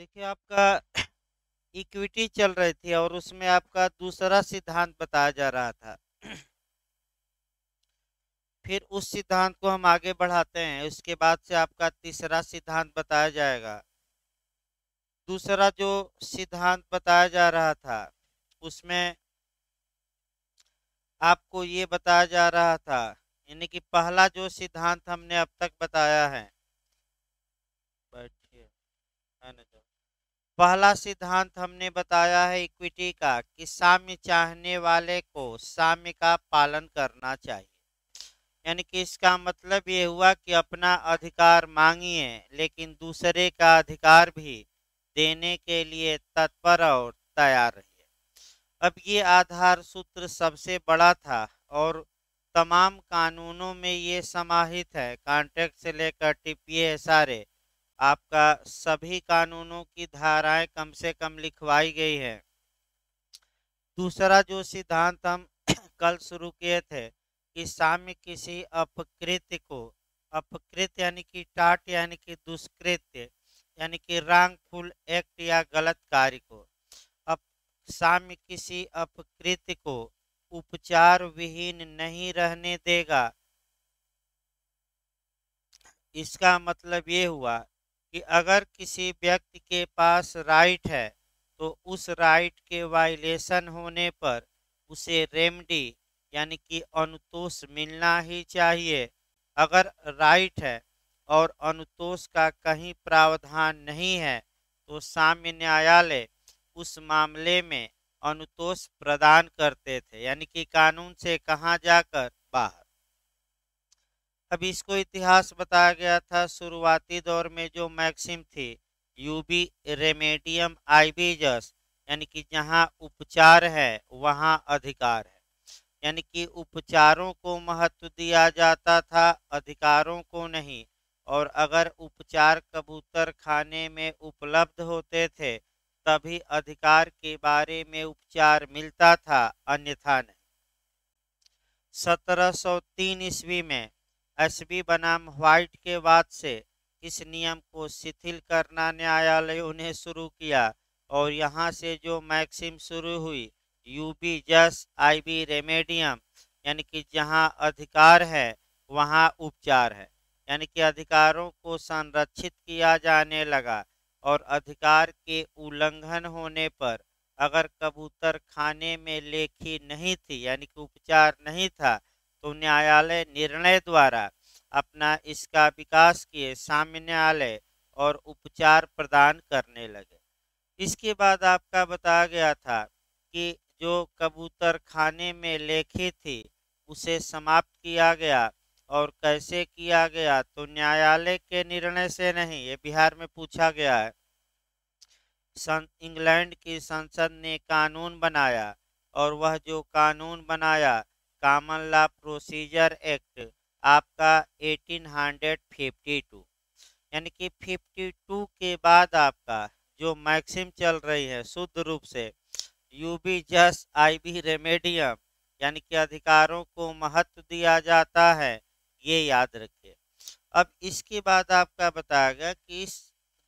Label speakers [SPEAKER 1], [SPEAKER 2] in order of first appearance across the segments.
[SPEAKER 1] देखिए आपका इक्विटी चल रही थी और उसमें आपका दूसरा सिद्धांत बताया जा रहा था। फिर उस सिद्धांत को हम आगे बढ़ाते हैं, उसके बाद से आपका तीसरा सिद्धांत बताया जाएगा। दूसरा जो सिद्धांत बताया जा रहा था उसमें आपको ये बताया जा रहा था, यानी कि पहला जो सिद्धांत हमने अब तक बताया है, बैठिए आने दो। पहला सिद्धांत हमने बताया है इक्विटी का कि साम्य चाहने वाले को साम्य का पालन करना चाहिए। यानी कि इसका मतलब ये हुआ कि अपना अधिकार मांगिए लेकिन दूसरे का अधिकार भी देने के लिए तत्पर और तैयार रहिए। अब ये आधार सूत्र सबसे बड़ा था और तमाम कानूनों में ये समाहित है। कॉन्ट्रैक्ट से लेकर टीपीए सारे आपका सभी कानूनों की धाराएं कम से कम लिखवाई गई है। दूसरा जो सिद्धांत हम कल शुरू किए थे कि साम्य किसी अपकृत्य को, अपकृत्य यानी कि टाट यानी कि दुष्कृत्य यानी कि रॉन्गफुल एक्ट या गलत कार्य को, अप साम्य किसी अपकृत्य को उपचार विहीन नहीं रहने देगा। इसका मतलब ये हुआ कि अगर किसी व्यक्ति के पास राइट है तो उस राइट के वायलेशन होने पर उसे रेमडी यानी कि अनुतोष मिलना ही चाहिए। अगर राइट है और अनुतोष का कहीं प्रावधान नहीं है तो साम्य न्यायालय उस मामले में अनुतोष प्रदान करते थे, यानी कि कानून से कहाँ जाकर बाहर। अब इसको इतिहास बताया गया था। शुरुआती दौर में जो मैक्सिम थी यूबी रेमेडियम आईबी जस, यानी कि जहाँ उपचार है वहाँ अधिकार है, यानी कि उपचारों को महत्व दिया जाता था, अधिकारों को नहीं। और अगर उपचार कबूतर खाने में उपलब्ध होते थे तभी अधिकार के बारे में उपचार मिलता था, अन्यथा नहीं। 1703 ईस्वी में एसबी बनाम व्हाइट के बाद से इस नियम को शिथिल करना न्यायालयों ने शुरू किया और यहाँ से जो मैक्सिम शुरू हुई यूबी जस आईबी रेमेडियम, यानी कि जहाँ अधिकार है वहाँ उपचार है, यानी कि अधिकारों को संरक्षित किया जाने लगा। और अधिकार के उल्लंघन होने पर अगर कबूतर खाने में लेखी नहीं थी यानी कि उपचार नहीं था तो न्यायालय निर्णय द्वारा अपना इसका विकास किए साम्य न्यायालय और उपचार प्रदान करने लगे। इसके बाद आपका बताया गया था कि जो कबूतर खाने में लेखी थी उसे समाप्त किया गया। और कैसे किया गया, तो न्यायालय के निर्णय से नहीं, ये बिहार में पूछा गया है। इंग्लैंड की संसद ने कानून बनाया और वह जो कानून बनाया कॉमन लॉ प्रोसीजर एक्ट आपका 1852, यानी कि 52 के बाद आपका जो मैक्सिम चल रही है शुद्ध रूप से यूबी जस आईबी रेमेडियम, यानी कि अधिकारों को महत्व दिया जाता है, ये याद रखिए। अब इसके बाद आपका बताया गया कि इस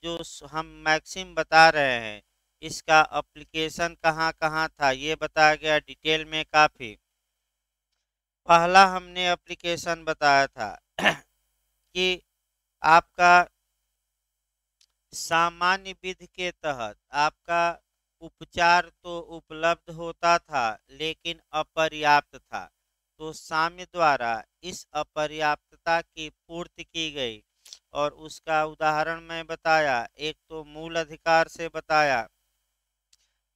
[SPEAKER 1] जो हम मैक्सिम बता रहे हैं इसका एप्लीकेशन कहाँ कहाँ था, ये बताया गया डिटेल में काफ़ी। पहला हमने एप्लीकेशन बताया था कि आपका सामान्य विधि के तहत आपका उपचार तो उपलब्ध होता था लेकिन अपर्याप्त था, तो साम्य द्वारा इस अपर्याप्तता की पूर्ति की गई। और उसका उदाहरण मैं बताया, एक तो मूल अधिकार से बताया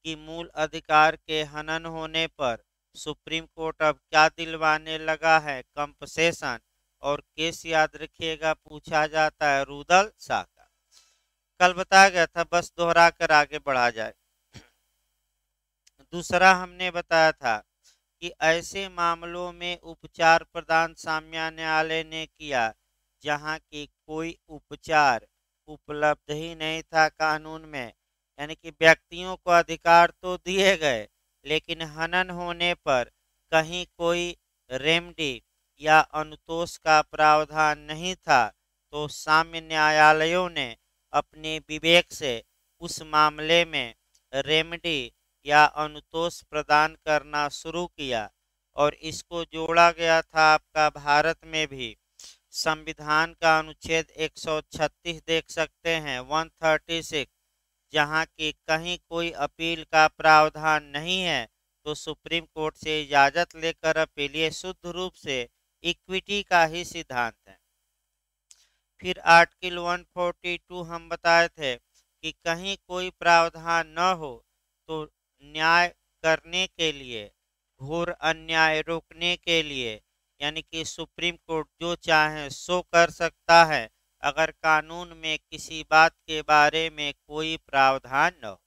[SPEAKER 1] कि मूल अधिकार के हनन होने पर सुप्रीम कोर्ट अब क्या दिलवाने लगा है, कंपसेशन। और केस याद रखिएगा पूछा जाता है रुदल शाह का, कल बताया गया था, बस दोहरा कर आगे बढ़ा जाए। दूसरा हमने बताया था कि ऐसे मामलों में उपचार प्रदान साम्य न्यायालय ने किया जहां की कोई उपचार उपलब्ध ही नहीं था कानून में, यानी कि व्यक्तियों को अधिकार तो दिए गए लेकिन हनन होने पर कहीं कोई रेमडी या अनुतोष का प्रावधान नहीं था, तो साम्य न्यायालयों ने अपने विवेक से उस मामले में रेमेडी या अनुतोष प्रदान करना शुरू किया और इसको जोड़ा गया था आपका भारत में भी। संविधान का अनुच्छेद 136 देख सकते हैं, 136, जहाँ की कहीं कोई अपील का प्रावधान नहीं है तो सुप्रीम कोर्ट से इजाजत लेकर अपील, ये शुद्ध रूप से इक्विटी का ही सिद्धांत है। फिर आर्टिकल 142 हम बताए थे कि कहीं कोई प्रावधान न हो तो न्याय करने के लिए, घोर अन्याय रोकने के लिए, यानी कि सुप्रीम कोर्ट जो चाहे सो कर सकता है अगर कानून में किसी बात के बारे में कोई प्रावधान न हो।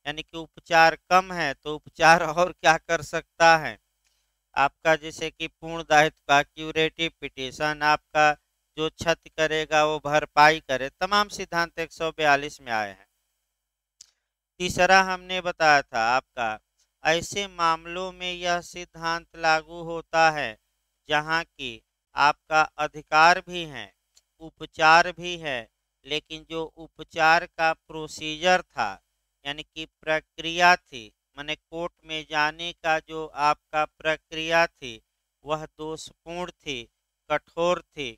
[SPEAKER 1] यानी कि उपचार कम है तो उपचार और क्या कर सकता है आपका, जैसे कि पूर्ण दायित्व का क्यूरेटिव पिटीशन, आपका जो क्षति करेगा वो भरपाई करे, तमाम सिद्धांत 142 में आए हैं। तीसरा हमने बताया था आपका, ऐसे मामलों में यह सिद्धांत लागू होता है जहां की आपका अधिकार भी है, उपचार भी है, लेकिन जो उपचार का प्रोसीजर था यानी कि प्रक्रिया थी, माने कोर्ट में जाने का जो आपका प्रक्रिया थी वह दोषपूर्ण थी, कठोर थी।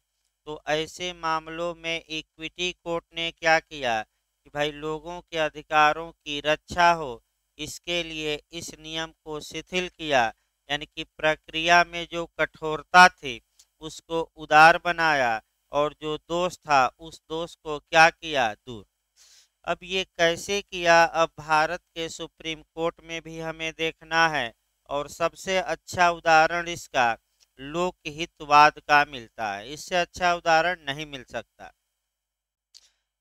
[SPEAKER 1] तो ऐसे मामलों में इक्विटी कोर्ट ने क्या किया कि भाई लोगों के अधिकारों की रक्षा हो, इसके लिए इस नियम को शिथिल किया, यानी कि प्रक्रिया में जो कठोरता थी उसको उदार बनाया और जो दोष था उस दोष को क्या किया, दूर। अब ये कैसे किया, अब भारत के सुप्रीम कोर्ट में भी हमें देखना है और सबसे अच्छा उदाहरण इसका लोकहितवाद का मिलता है, इससे अच्छा उदाहरण नहीं मिल सकता।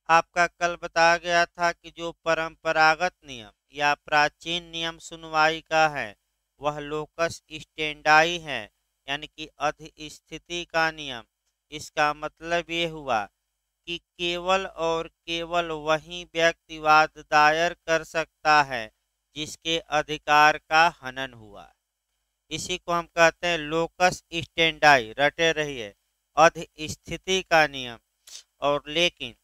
[SPEAKER 1] आपका कल बताया गया था कि जो परंपरागत नियम या प्राचीन नियम सुनवाई का है वह लोकस स्टेंडाई है, यानी कि अधिस्थिति का नियम। इसका मतलब ये हुआ कि केवल और केवल वही व्यक्ति वाद दायर कर सकता है जिसके अधिकार का हनन हुआ। इसी को हम कहते हैं लोकस स्टेंडाई, रटे रहिए, अधिस्थिति का नियम। और लेकिन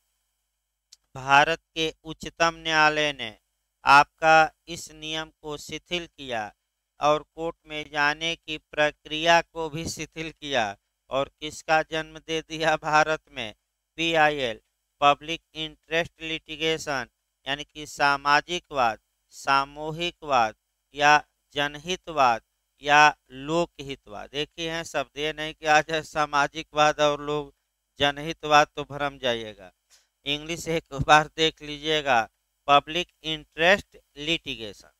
[SPEAKER 1] भारत के उच्चतम न्यायालय ने आपका इस नियम को शिथिल किया और कोर्ट में जाने की प्रक्रिया को भी शिथिल किया और किसका जन्म दे दिया भारत में, पीआईएल, पब्लिक इंटरेस्ट लिटिगेशन, यानी कि सामाजिकवाद, सामूहिकवाद या जनहितवाद या लोकहितवाद। देखिए हैं शब्द, ये नहीं कि आज है सामाजिकवाद और लोग जनहितवाद तो भरम जाइएगा। इंग्लिश एक बार देख लीजिएगा, पब्लिक इंटरेस्ट लिटिगेशन।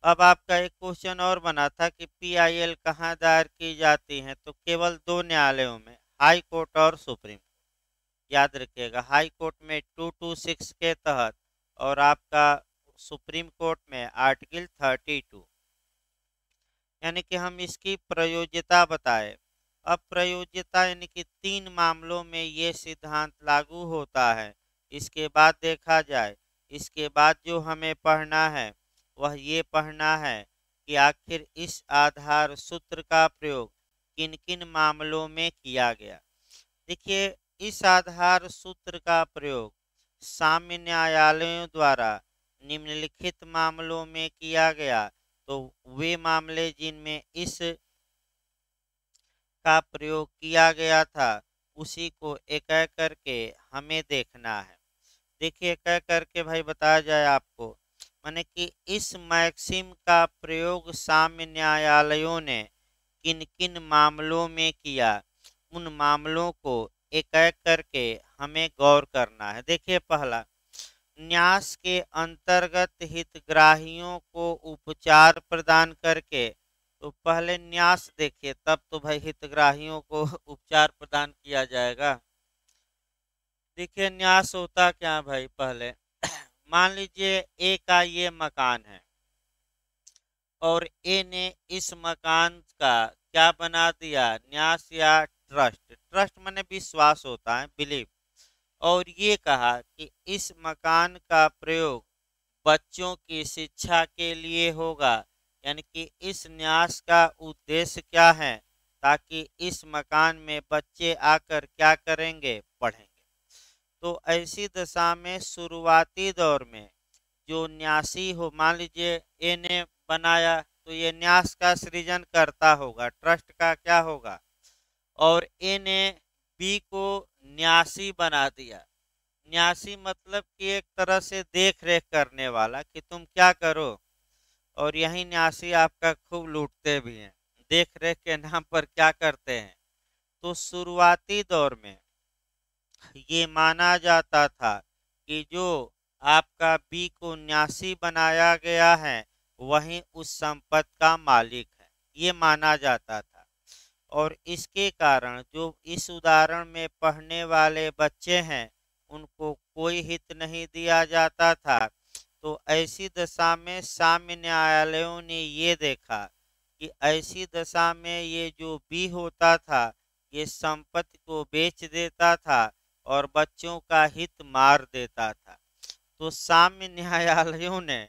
[SPEAKER 1] अब आपका एक क्वेश्चन और बना था कि पीआईएल कहाँ दायर की जाती है, तो केवल दो न्यायालयों में, हाई कोर्ट और सुप्रीम कोर्ट। याद रखिएगा, हाई कोर्ट में 226 के तहत और आपका सुप्रीम कोर्ट में आर्टिकल 32। यानी कि हम इसकी प्रयोज्यता बताए। अब प्रयोज्यता यानी कि 3 मामलों में ये सिद्धांत लागू होता है। इसके बाद देखा जाए, इसके बाद जो हमें पढ़ना है वह ये पढ़ना है कि आखिर इस आधार सूत्र का प्रयोग किन किन मामलों में किया गया। देखिए, इस आधार सूत्र का प्रयोग सामान्य न्यायालयों द्वारा निम्नलिखित मामलों में किया गया। तो वे मामले जिनमें इस का प्रयोग किया गया था उसी को एक एक करके हमें देखना है। देखिए, एक एक करके भाई बताया जाए आपको, माने कि इस मैक्सिम का प्रयोग सामान्य न्यायालयों ने किन किन मामलों में किया, उन मामलों को एक एक करके हमें गौर करना है। देखिए, पहला, न्यास के अंतर्गत हितग्राहियों को उपचार प्रदान करके। तो पहले न्यास देखिए, तब तो भाई हितग्राहियों को उपचार प्रदान किया जाएगा। देखिए, न्यास होता क्या भाई, पहले मान लीजिए ए का ये मकान है और ए ने इस मकान का क्या बना दिया, न्यास या ट्रस्ट। ट्रस्ट माने विश्वास होता है, बिलीव। और ये कहा कि इस मकान का प्रयोग बच्चों की शिक्षा के लिए होगा, यानी कि इस न्यास का उद्देश्य क्या है, ताकि इस मकान में बच्चे आकर क्या करेंगे, पढ़ेंगे। तो ऐसी दशा में शुरुआती दौर में जो न्यासी हो, मान लीजिए ए ने बनाया तो ये न्यास का सृजन करता होगा, ट्रस्ट का क्या होगा, और ए ने बी को न्यासी बना दिया। न्यासी मतलब कि एक तरह से देख रेख करने वाला कि तुम क्या करो, और यही न्यासी आपका खूब लूटते भी हैं, देख रेख के नाम पर क्या करते हैं। तो शुरुआती दौर में ये माना जाता था कि जो आपका बी को न्यासी बनाया गया है वही उस संपत्ति का मालिक है, ये माना जाता था। और इसके कारण जो इस उदाहरण में पढ़ने वाले बच्चे हैं उनको कोई हित नहीं दिया जाता था। तो ऐसी दशा में साम्य न्यायालयों ने ये देखा कि ऐसी दशा में ये जो बी होता था ये संपत्ति को बेच देता था और बच्चों का हित मार देता था। तो साम्य न्यायालयों ने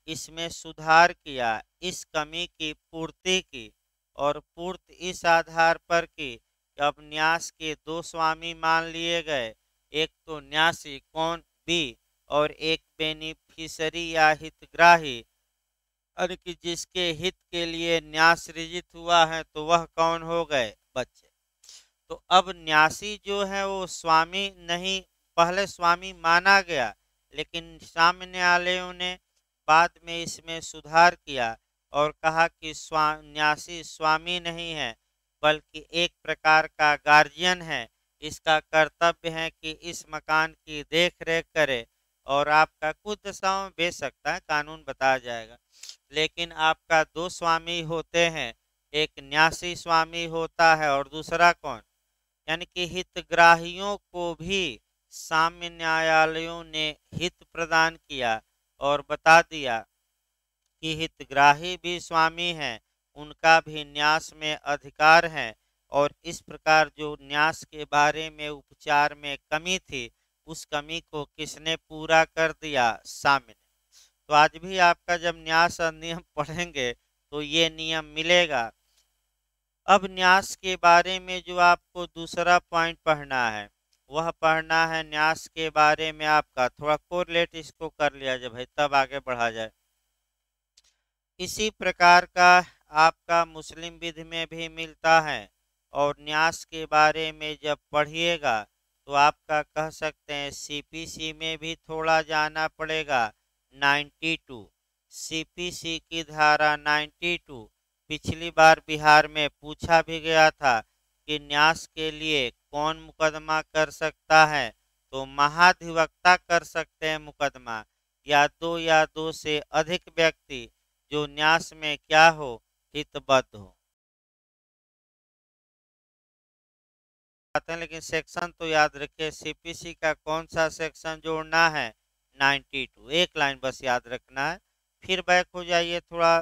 [SPEAKER 1] इसमें सुधार किया, इस कमी की पूर्ति की, और पूर्ति इस आधार पर की कि अब न्यास के दो स्वामी मान लिए गए, एक तो न्यासी कौन बी, और एक बेनिफिशरी या हितग्राही, और कि जिसके हित के लिए न्यास सृजित हुआ है तो वह कौन हो गए, बच्चे। तो अब न्यासी जो है वो स्वामी नहीं, पहले स्वामी माना गया, लेकिन साम्य न्यायालयों ने बाद में इसमें सुधार किया और कहा कि न्यासी स्वामी नहीं है बल्कि एक प्रकार का गार्जियन है। इसका कर्तव्य है कि इस मकान की देख रेख करे और आपका कुछ दशाओं में बेच सकता है, कानून बताया जाएगा, लेकिन आपका दो स्वामी होते हैं, एक न्यासी स्वामी होता है और दूसरा कौन, यानी कि हितग्राहियों को भी साम्य न्यायालयों ने हित प्रदान किया और बता दिया कि हितग्राही भी स्वामी हैं, उनका भी न्यास में अधिकार है। और इस प्रकार जो न्यास के बारे में उपचार में कमी थी उस कमी को किसने पूरा कर दिया, साम्य ने। तो आज भी आपका जब न्यास अधिनियम पढ़ेंगे तो ये नियम मिलेगा। अब न्यास के बारे में जो आपको दूसरा पॉइंट पढ़ना है वह पढ़ना है न्यास के बारे में आपका थोड़ा कोरिलेट इसको कर लिया जाए भाई, तब आगे बढ़ा जाए। इसी प्रकार का आपका मुस्लिम विधि में भी मिलता है, और न्यास के बारे में जब पढ़िएगा तो आपका कह सकते हैं सीपीसी में भी थोड़ा जाना पड़ेगा। 92 सीपीसी की धारा 92 पिछली बार बिहार में पूछा भी गया था कि न्यास के लिए कौन मुकदमा कर सकता है, तो महाधिवक्ता कर सकते हैं मुकदमा, या दो से अधिक व्यक्ति जो न्यास में क्या हो, हितबद्ध हो। लेकिन सेक्शन तो याद रखिए, सीपीसी का कौन सा सेक्शन जोड़ना है, 92, एक लाइन बस याद रखना है। फिर बैक हो जाइए थोड़ा।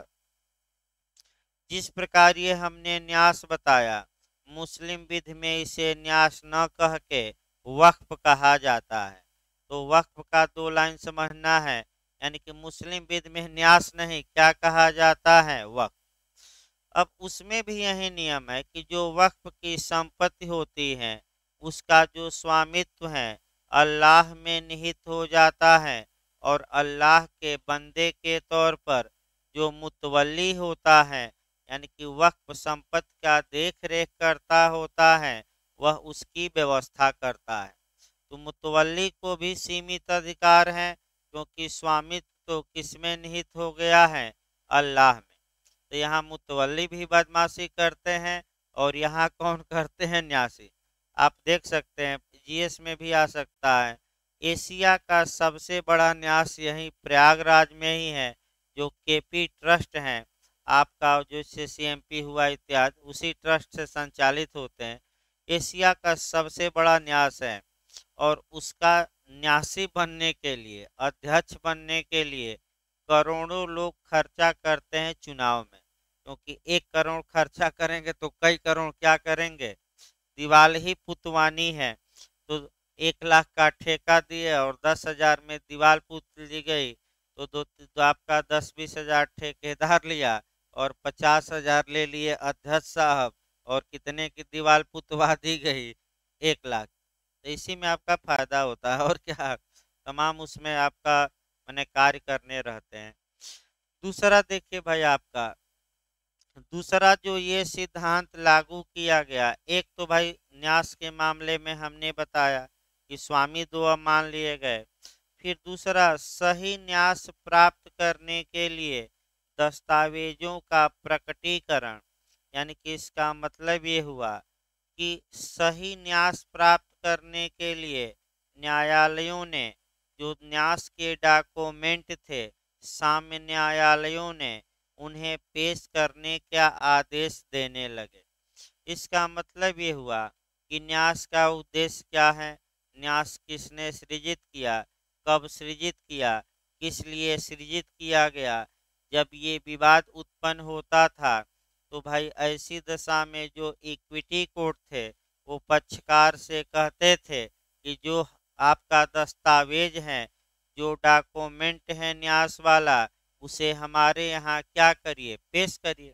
[SPEAKER 1] जिस प्रकार ये हमने न्यास बताया, मुस्लिम विधि में इसे न्यास न कह के वक्फ कहा जाता है। तो वक्फ का दो लाइन समझना है, यानी कि मुस्लिम विधि में न्यास नहीं, क्या कहा जाता है, वक्फ। अब उसमें भी यही नियम है कि जो वक्फ की संपत्ति होती है उसका जो स्वामित्व है अल्लाह में निहित हो जाता है, और अल्लाह के बंदे के तौर पर जो मुतवल्ली होता है, यानी कि वक्फ संपत्ति का देख रेख करता होता है, वह उसकी व्यवस्था करता है। तो मुतवल्ली को भी सीमित अधिकार है, क्योंकि स्वामित्व तो किसमें निहित हो गया है, अल्लाह में। तो यहाँ मुतवल्ली भी बदमाशी करते हैं और यहाँ कौन करते हैं, न्यासी। आप देख सकते हैं जीएस में भी आ सकता है। एशिया का सबसे बड़ा न्यास यही प्रयागराज में ही है, जो केपी ट्रस्ट है आपका, जो सीएमपी हुआ इत्यादि उसी ट्रस्ट से संचालित होते हैं। एशिया का सबसे बड़ा न्यास है, और उसका न्यासी बनने के लिए, अध्यक्ष बनने के लिए करोड़ों लोग खर्चा करते हैं चुनाव में, क्योंकि 1 करोड़ खर्चा करेंगे तो कई करोड़ क्या करेंगे, दीवाल ही पुतवानी है। तो 1 लाख का ठेका दिए और 10,000 में दीवार पुत ली गई, तो आपका 10-20 हज़ार ठेकेदार लिया और 50,000 ले लिए अध्यक्ष साहब, और कितने की दीवार पुतवा दी गई, 1 लाख। तो इसी में आपका फायदा होता है और क्या, तमाम उसमें आपका माने कार्य करने रहते हैं। दूसरा देखिए भाई, आपका दूसरा जो ये सिद्धांत लागू किया गया, एक तो भाई न्यास के मामले में हमने बताया कि स्वामी दो अब मान लिए गए। फिर दूसरा, सही न्यास प्राप्त करने के लिए दस्तावेजों का प्रकटीकरण, यानी कि इसका मतलब ये हुआ कि सही न्यास प्राप्त करने के लिए न्यायालयों ने जो न्यास के डॉक्यूमेंट थे, साम्य न्यायालयों ने उन्हें पेश करने का आदेश देने लगे। इसका मतलब ये हुआ कि न्यास का उद्देश्य क्या है, न्यास किसने सृजित किया, कब सृजित किया, किस लिए सृजित किया गया। जब ये विवाद उत्पन्न होता था तो भाई ऐसी दशा में जो इक्विटी कोर्ट थे वो पक्षकार से कहते थे कि जो आपका दस्तावेज है, जो डॉक्यूमेंट है न्यास वाला, उसे हमारे यहाँ क्या करिए, पेश करिए।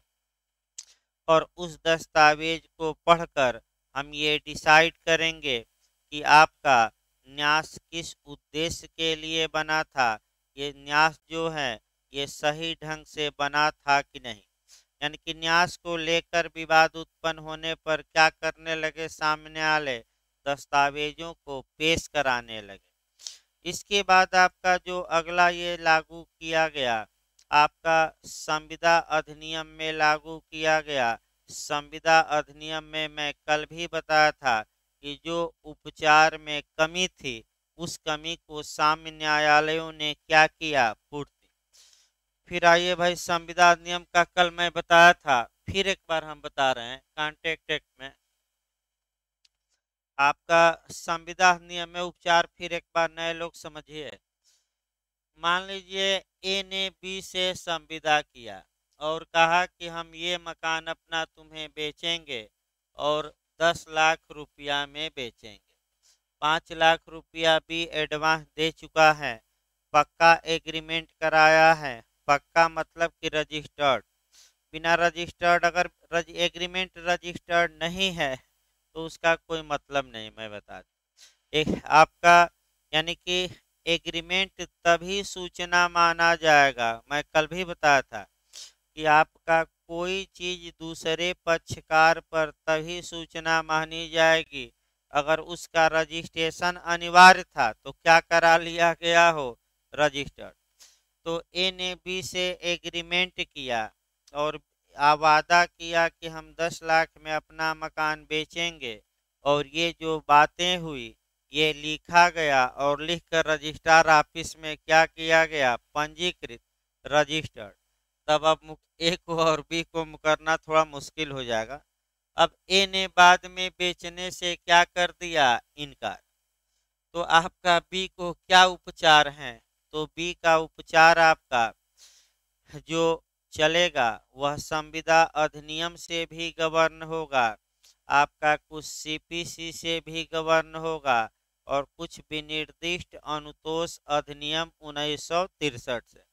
[SPEAKER 1] और उस दस्तावेज को पढ़कर हम ये डिसाइड करेंगे कि आपका न्यास किस उद्देश्य के लिए बना था, ये न्यास जो है ये सही ढंग से बना था कि नहीं। यानी कि न्यास को लेकर विवाद उत्पन्न होने पर क्या करने लगे, सामने वाले दस्तावेजों को पेश कराने लगे। इसके बाद आपका जो अगला ये लागू किया गया, आपका संविदा अधिनियम में लागू किया गया। संविदा अधिनियम में मैं कल भी बताया था कि जो उपचार में कमी थी, उस कमी को साम्य न्यायालयों ने क्या किया, पूर्ति। फिर आइए भाई, संविदा अधिनियम का कल मैं बताया था, फिर एक बार हम बता रहे हैं कॉन्ट्रैक्ट एक्ट में आपका संविदा अधिनियम में उपचार, फिर एक बार नए लोग समझिए। मान लीजिए ए ने बी से संविदा किया और कहा कि हम ये मकान अपना तुम्हें बेचेंगे और 10 लाख रुपया में बेचेंगे। 5 लाख रुपया भी एडवांस दे चुका है, पक्का एग्रीमेंट कराया है। पक्का मतलब कि रजिस्टर्ड, बिना रजिस्टर्ड अगर एग्रीमेंट रजिस्टर्ड नहीं है तो उसका कोई मतलब नहीं, मैं बता दूं। एक आपका यानी कि एग्रीमेंट तभी सूचना माना जाएगा, मैं कल भी बताया था कि आपका कोई चीज दूसरे पक्षकार पर तभी सूचना मानी जाएगी अगर उसका रजिस्ट्रेशन अनिवार्य था तो क्या करा लिया गया हो, रजिस्टर्ड। तो ए ने बी से एग्रीमेंट किया और वादा किया कि हम 10 लाख में अपना मकान बेचेंगे, और ये जो बातें हुई ये लिखा गया और लिखकर रजिस्ट्रार ऑफिस में क्या किया गया, पंजीकृत, रजिस्टर्ड। तब अब ए को और बी को करना थोड़ा मुश्किल हो जाएगा। अब ए ने बाद में बेचने से क्या कर दिया, इनकार। तो आपका बी को क्या उपचार है, तो बी का उपचार आपका जो चलेगा वह संविदा अधिनियम से भी गवर्न होगा, आपका कुछ सीपीसी से भी गवर्न होगा, और कुछ विनिर्दिष्ट अनुतोष अधिनियम 1963 से।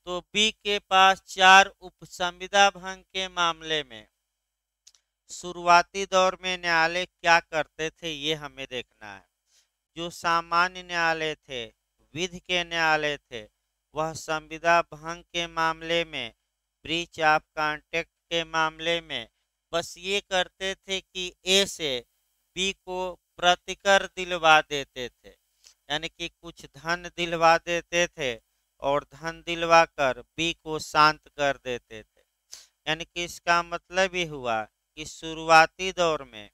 [SPEAKER 1] तो बी के पास 4 उपसंविदा भंग के मामले में शुरुआती दौर में न्यायालय क्या करते थे ये हमें देखना है। जो सामान्य न्यायालय थे, विधि के न्यायालय थे, वह संविदा भंग के मामले में, ब्रीच ऑफ कॉन्ट्रैक्ट के मामले में बस ये करते थे कि ए से बी को प्रतिकर दिलवा देते थे, यानी कि कुछ धन दिलवा देते थे और धन दिलवा कर बी को शांत कर देते थे। यानी कि इसका मतलब ये हुआ कि शुरुआती दौर में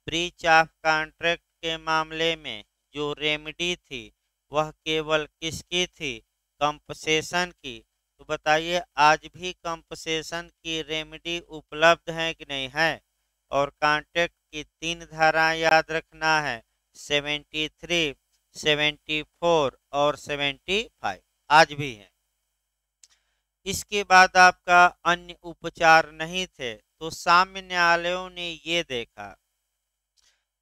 [SPEAKER 1] ब्रीच ऑफ कॉन्ट्रैक्ट के मामले में जो रेमेडी थी वह केवल किसकी थी, कंपसेशन की। तो बताइए आज भी कंपसेशन की रेमेडी उपलब्ध है कि नहीं है। और कॉन्ट्रैक्ट की 3 धाराएं याद रखना है, 73, 74 और 75 आज भी है। इसके बाद आपका अन्य उपचार नहीं थे, तो साम्य न्यायालयों ने ये देखा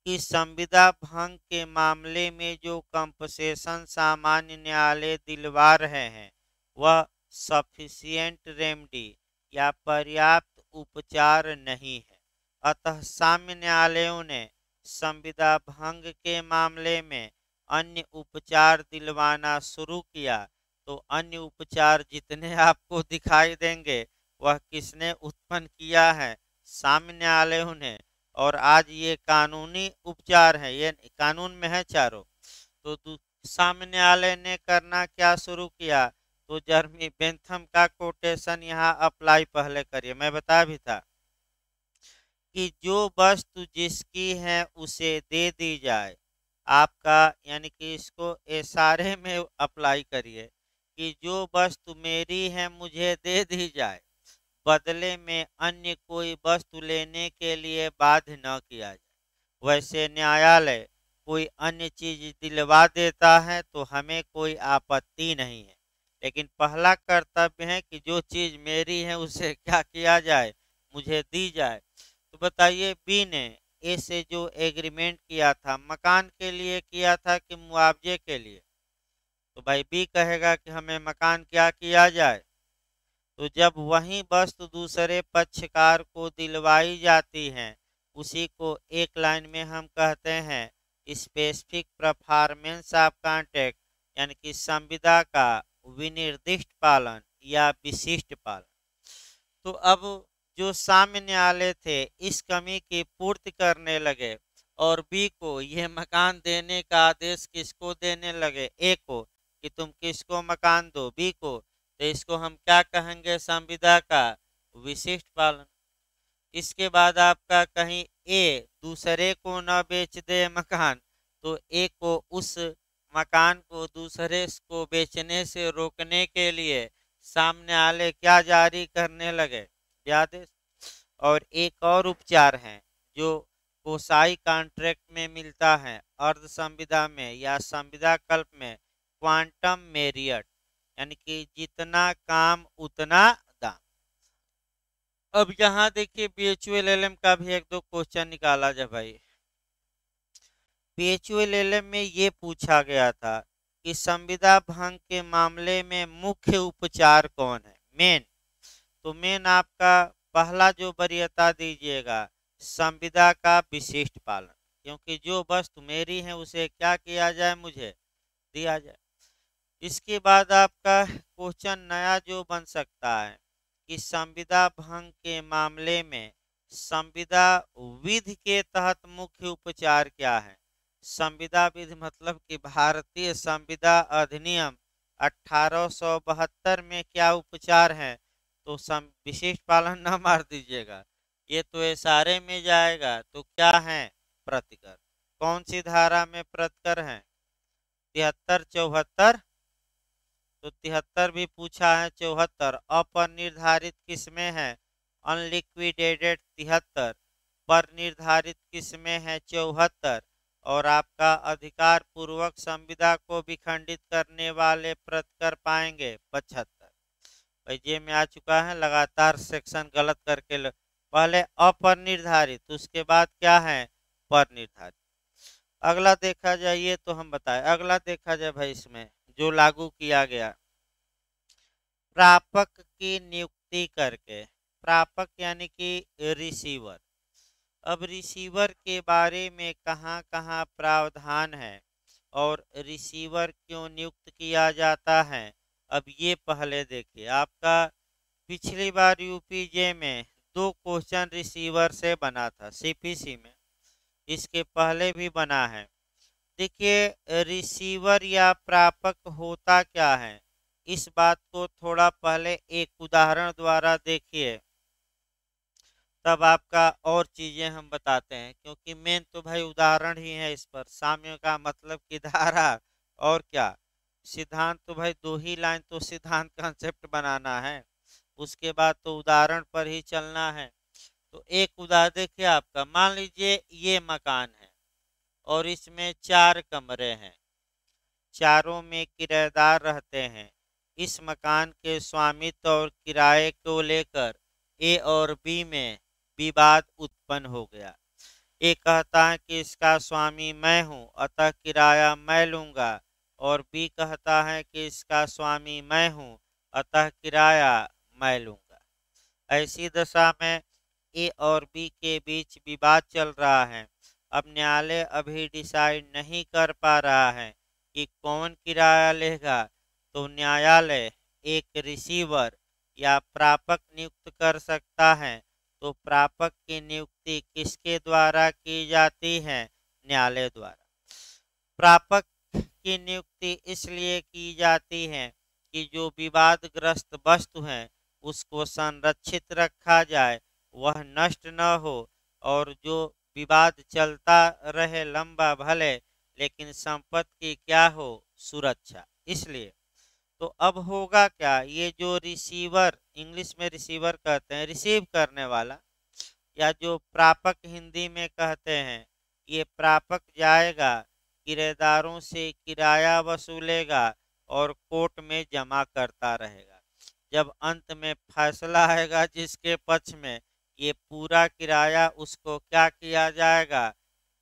[SPEAKER 1] कि संविदा भंग के मामले में जो कंपसेशन सामान्य न्यायालय दिलवा रहे हैं वह सफिशिएंट रेमेडी या पर्याप्त उपचार नहीं है। अतः साम्य न्यायालयों ने संविदा भंग के मामले में अन्य उपचार दिलवाना शुरू किया तो अन्य उपचार जितने आपको दिखाई देंगे वह किसने उत्पन्न किया है? सामान्य न्यायालय ने। और आज ये कानूनी उपचार है, ये कानून में है चारों। तो सामान्य न्यायालय ने करना क्या शुरू किया? तो जर्मी बेंथम का कोटेशन यहाँ अप्लाई पहले करिए, मैं बताया भी था कि जो वस्तु जिसकी है उसे दे दी जाए। आपका यानी कि इसको इशारे में अप्लाई करिए कि जो वस्तु मेरी है मुझे दे दी जाए, बदले में अन्य कोई वस्तु लेने के लिए बाध्य न किया जाए। वैसे न्यायालय कोई अन्य चीज दिलवा देता है तो हमें कोई आपत्ति नहीं है, लेकिन पहला कर्तव्य है कि जो चीज मेरी है उसे क्या किया जाए? मुझे दी जाए। तो बताइए, बी ने ए से जो एग्रीमेंट किया था मकान के लिए किया था कि मुआवजे के लिए? तो भाई बी कहेगा कि हमें मकान क्या किया जाए। तो जब वही वस्तु दूसरे पक्षकार को दिलवाई जाती है उसी को एक लाइन में हम कहते हैं स्पेसिफिक परफॉर्मेंस ऑफ कॉन्ट्रैक्ट, यानी कि संविदा का विनिर्दिष्ट पालन या विशिष्ट पालन। तो अब जो सामान्य न्यायालय थे इस कमी की पूर्ति करने लगे और बी को यह मकान देने का आदेश किसको देने लगे? ए को, कि तुम किसको मकान दो? बी को। तो इसको हम क्या कहेंगे? संविदा का विशिष्ट पालन। इसके बाद आपका कहीं ए दूसरे को न बेच दे मकान, तो ए को उस मकान को दूसरे को बेचने से रोकने के लिए सामने वाले क्या जारी करने लगे? आदेश। और एक और उपचार है जो कोसाई कॉन्ट्रैक्ट में मिलता है, अर्ध संविदा में या संविदा कल्प में, क्वांटम मेरियट, यानी कि जितना काम उतना दाम। अब यहाँ देखिए बीएचयूएलएलएम का भी एक दो क्वेश्चन निकाला जाए भाई। बीएचयूएलएलएम में ये पूछा गया था कि संविदा भंग के मामले में मुख्य उपचार कौन है? मेन। तो मेन आपका पहला जो वरीयता दीजिएगा, संविदा का विशिष्ट पालन, क्योंकि जो वस्तु मेरी है उसे क्या किया जाए? मुझे दिया जाए। इसके बाद आपका क्वेश्चन नया जो बन सकता है कि संविदा भंग के मामले में संविदा विधि के तहत मुख्य उपचार क्या है? संविदा विधि मतलब कि भारतीय संविदा अधिनियम 1872 में क्या उपचार है? तो विशिष्ट पालन न मार दीजिएगा, ये तो इशारे में जाएगा। तो क्या है? प्रतिकर। कौन सी धारा में प्रतिकर है? 73 74। तो 73 भी पूछा है, 74 अपर निर्धारित किस में है? अनलिक्विडेटेड 73। पर निर्धारित किस में है? 74। और आपका अधिकार पूर्वक संविदा को विखंडित करने वाले प्रतिकर पाएंगे 75। भाई ये में आ चुका है, लगातार सेक्शन गलत करके पहले अपर निर्धारित, उसके बाद क्या है? पर निर्धारित। अगला देखा जाए, ये तो हम बताए, अगला देखा जाए भाई इसमें जो लागू किया गया, प्रापक की नियुक्ति करके। प्रापक यानी कि रिसीवर। अब रिसीवर के बारे में कहाँ कहाँ प्रावधान है और रिसीवर क्यों नियुक्त किया जाता है, अब ये पहले देखिए। आपका पिछली बार यूपीजे में 2 क्वेश्चन रिसीवर से बना था सीपीसी में, इसके पहले भी बना है। देखिए रिसीवर या प्रापक होता क्या है, इस बात को थोड़ा पहले एक उदाहरण द्वारा देखिए, तब आपका और चीजें हम बताते हैं, क्योंकि मेन तो भाई उदाहरण ही है इस पर। साम्य का मतलब की धारा और क्या सिद्धांत, तो भाई 2 ही लाइन तो सिद्धांत कंसेप्ट बनाना है, उसके बाद तो उदाहरण पर ही चलना है। तो एक उदाहरण देखिए, आपका मान लीजिए ये मकान है और इसमें 4 कमरे हैं, चारों में किराएदार रहते हैं। इस मकान के स्वामित्व और किराए को लेकर ए और बी में विवाद उत्पन्न हो गया। ए कहता है कि इसका स्वामी मैं हूं अतः किराया मैं लूंगा, और बी कहता है कि इसका स्वामी मैं हूं अतः किराया मैं लूंगा। ऐसी दशा में ए और बी के बीच विवाद चल रहा है। अब न्यायालय अभी डिसाइड नहीं कर पा रहा है कि कौन किराया लेगा, तो न्यायालय एक रिसीवर या प्रापक नियुक्त कर सकता है। तो प्रापक की नियुक्ति किसके द्वारा की जाती है? न्यायालय द्वारा। प्रापक की नियुक्ति इसलिए की जाती है कि जो विवादग्रस्त वस्तु है उसको संरक्षित रखा जाए, वह नष्ट न हो, और जो विवाद चलता रहे लंबा भले, लेकिन संपत्ति की क्या हो? सुरक्षा। इसलिए तो अब होगा क्या, ये जो रिसीवर, इंग्लिश में रिसीवर कहते हैं, रिसीव करने वाला, या जो प्रापक हिंदी में कहते हैं, ये प्रापक जाएगा, किराएदारों से किराया वसूलेगा और कोर्ट में जमा करता रहेगा। जब अंत में फैसला आएगा जिसके पक्ष में, ये पूरा किराया उसको क्या किया जाएगा?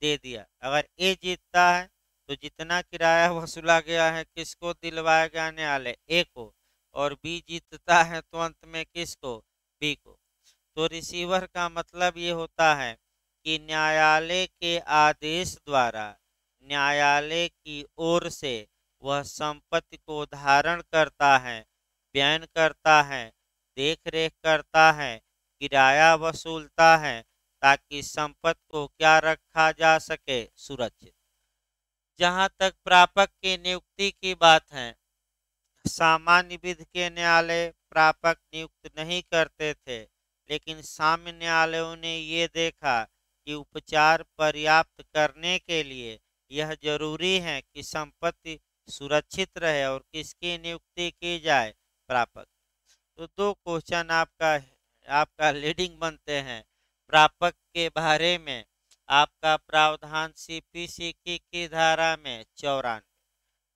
[SPEAKER 1] दे दिया। अगर ए जीतता है तो जितना किराया वसूला गया है किसको दिलवाया गया? न्यायालय ए को। और बी जीतता है तो अंत में किसको? बी को। तो रिसीवर का मतलब ये होता है कि न्यायालय के आदेश द्वारा न्यायालय की ओर से वह संपत्ति को धारण करता है, बयान करता है, देख रेख करता है, किराया वसूलता है, ताकि संपत्ति को क्या रखा जा सके? सुरक्षित। जहाँ तक प्रापक की नियुक्ति की बात है, सामान्य विधि के न्यायालय प्रापक नियुक्त नहीं करते थे, लेकिन साम्य न्यायालयों ने ये देखा कि उपचार पर्याप्त करने के लिए यह जरूरी है कि संपत्ति सुरक्षित रहे और किसकी नियुक्ति की जाए? प्रापक। तो दो क्वेश्चन आपका लीडिंग बनते हैं प्रापक के बारे में। आपका प्रावधान सीपीसी की धारा में 94।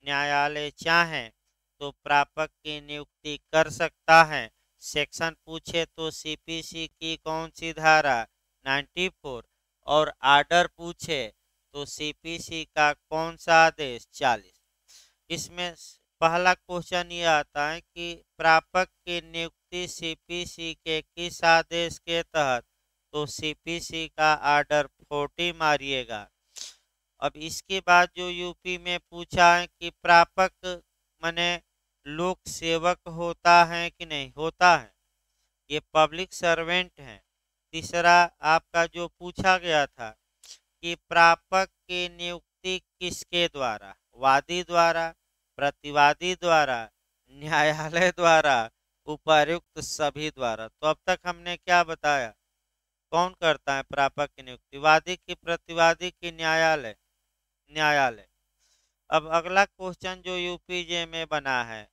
[SPEAKER 1] न्यायालय चाहे तो प्रापक की नियुक्ति कर सकता है। सेक्शन पूछे तो सीपीसी की कौन सी धारा? 94। और आर्डर पूछे तो सीपीसी का कौन सा आदेश? 40। इसमें पहला क्वेश्चन ये आता है कि प्रापक की नियुक्ति सीपीसी के किस आदेश के तहत? तो सीपीसी का आर्डर 40 मारिएगा। अब इसके बाद जो यूपी में पूछा है कि प्रापक माने लोक सेवक होता है कि नहीं होता है, ये पब्लिक सर्वेंट है। तीसरा आपका जो पूछा गया था कि प्रापक की नियुक्ति किसके द्वारा? वादी द्वारा, प्रतिवादी द्वारा, न्यायालय द्वारा, उपर्युक्त सभी द्वारा। तो अब तक हमने क्या बताया? कौन करता है प्रापक की नियुक्ति? वादी की, प्रतिवादी की, न्यायालय? न्यायालय। अब अगला क्वेश्चन जो यूपीजे में बना है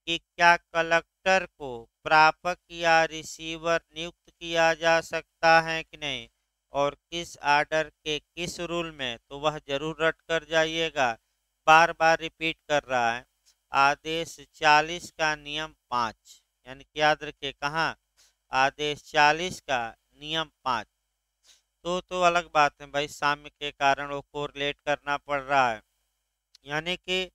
[SPEAKER 1] कि क्या कलेक्टर को प्रापक या रिसीवर नियुक्त किया जा सकता है कि नहीं, और किस आर्डर के किस रूल में? तो वह जरूर रट कर जाइएगा, बार बार रिपीट कर रहा है। आदेश 40 का नियम 5, यानी कि याद रखिए कहाँ? आदेश 40 का नियम 5। तो अलग बात है भाई, साम्य के कारण वो कोरिलेट करना पड़ रहा है। यानी कि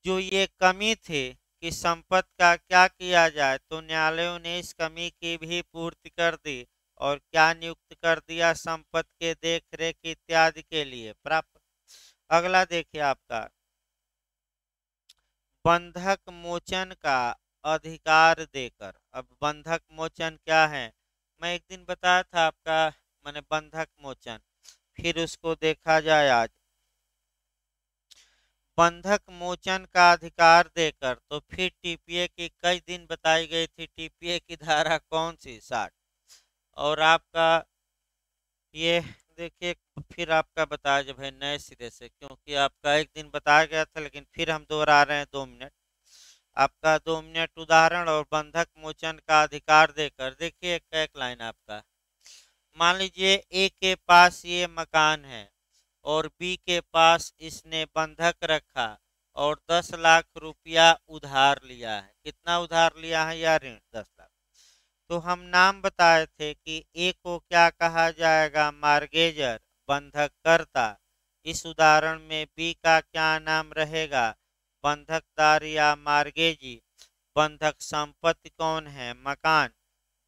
[SPEAKER 1] जो ये कमी थी कि संपत्ति का क्या किया जाए, तो न्यायालयों ने इस कमी की भी पूर्ति कर दी। और क्या नियुक्त कर दिया? संपत्ति के देख रेख इत्यादि के लिए प्राप्त। अगला देखिए आपका बंधक मोचन का अधिकार देकर। अब बंधक मोचन क्या है? मैं एक दिन बताया था आपका, मैंने बंधक मोचन, फिर उसको देखा जाए आज। बंधक मोचन का अधिकार देकर, तो फिर टीपीए की कई दिन बताई गई थी। टीपीए की धारा कौन सी? 60। और आपका ये देखिए, फिर आपका बताया जब है नए सिरे से, क्योंकि आपका एक दिन बताया गया था लेकिन फिर हम दोहरा रहे हैं 2 मिनट। आपका 2 मिनट उदाहरण और बंधक मोचन का अधिकार देकर। देखिए एक लाइन आपका, मान लीजिए ए के पास ये मकान है और बी के पास इसने बंधक रखा और 10 लाख रुपया उधार लिया है। कितना उधार लिया है? या ऋण 10 लाख। तो हम नाम बताए थे कि ए को क्या कहा जाएगा? मार्गेजर, बंधककर्ता। इस उदाहरण में बी का क्या नाम रहेगा? बंधकदार या मार्गेजी। बंधक संपत्ति कौन है? मकान।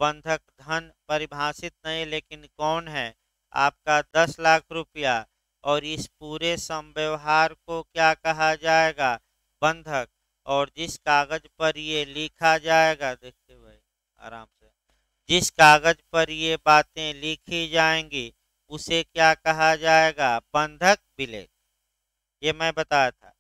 [SPEAKER 1] बंधक धन परिभाषित नहीं, लेकिन कौन है? आपका 10 लाख रुपया। और इस पूरे संव्यवहार को क्या कहा जाएगा? बंधक। और जिस कागज पर ये लिखा जाएगा, देखिए भाई आराम से, जिस कागज पर ये बातें लिखी जाएंगी उसे क्या कहा जाएगा? बंधक विलेख। ये मैं बताया था।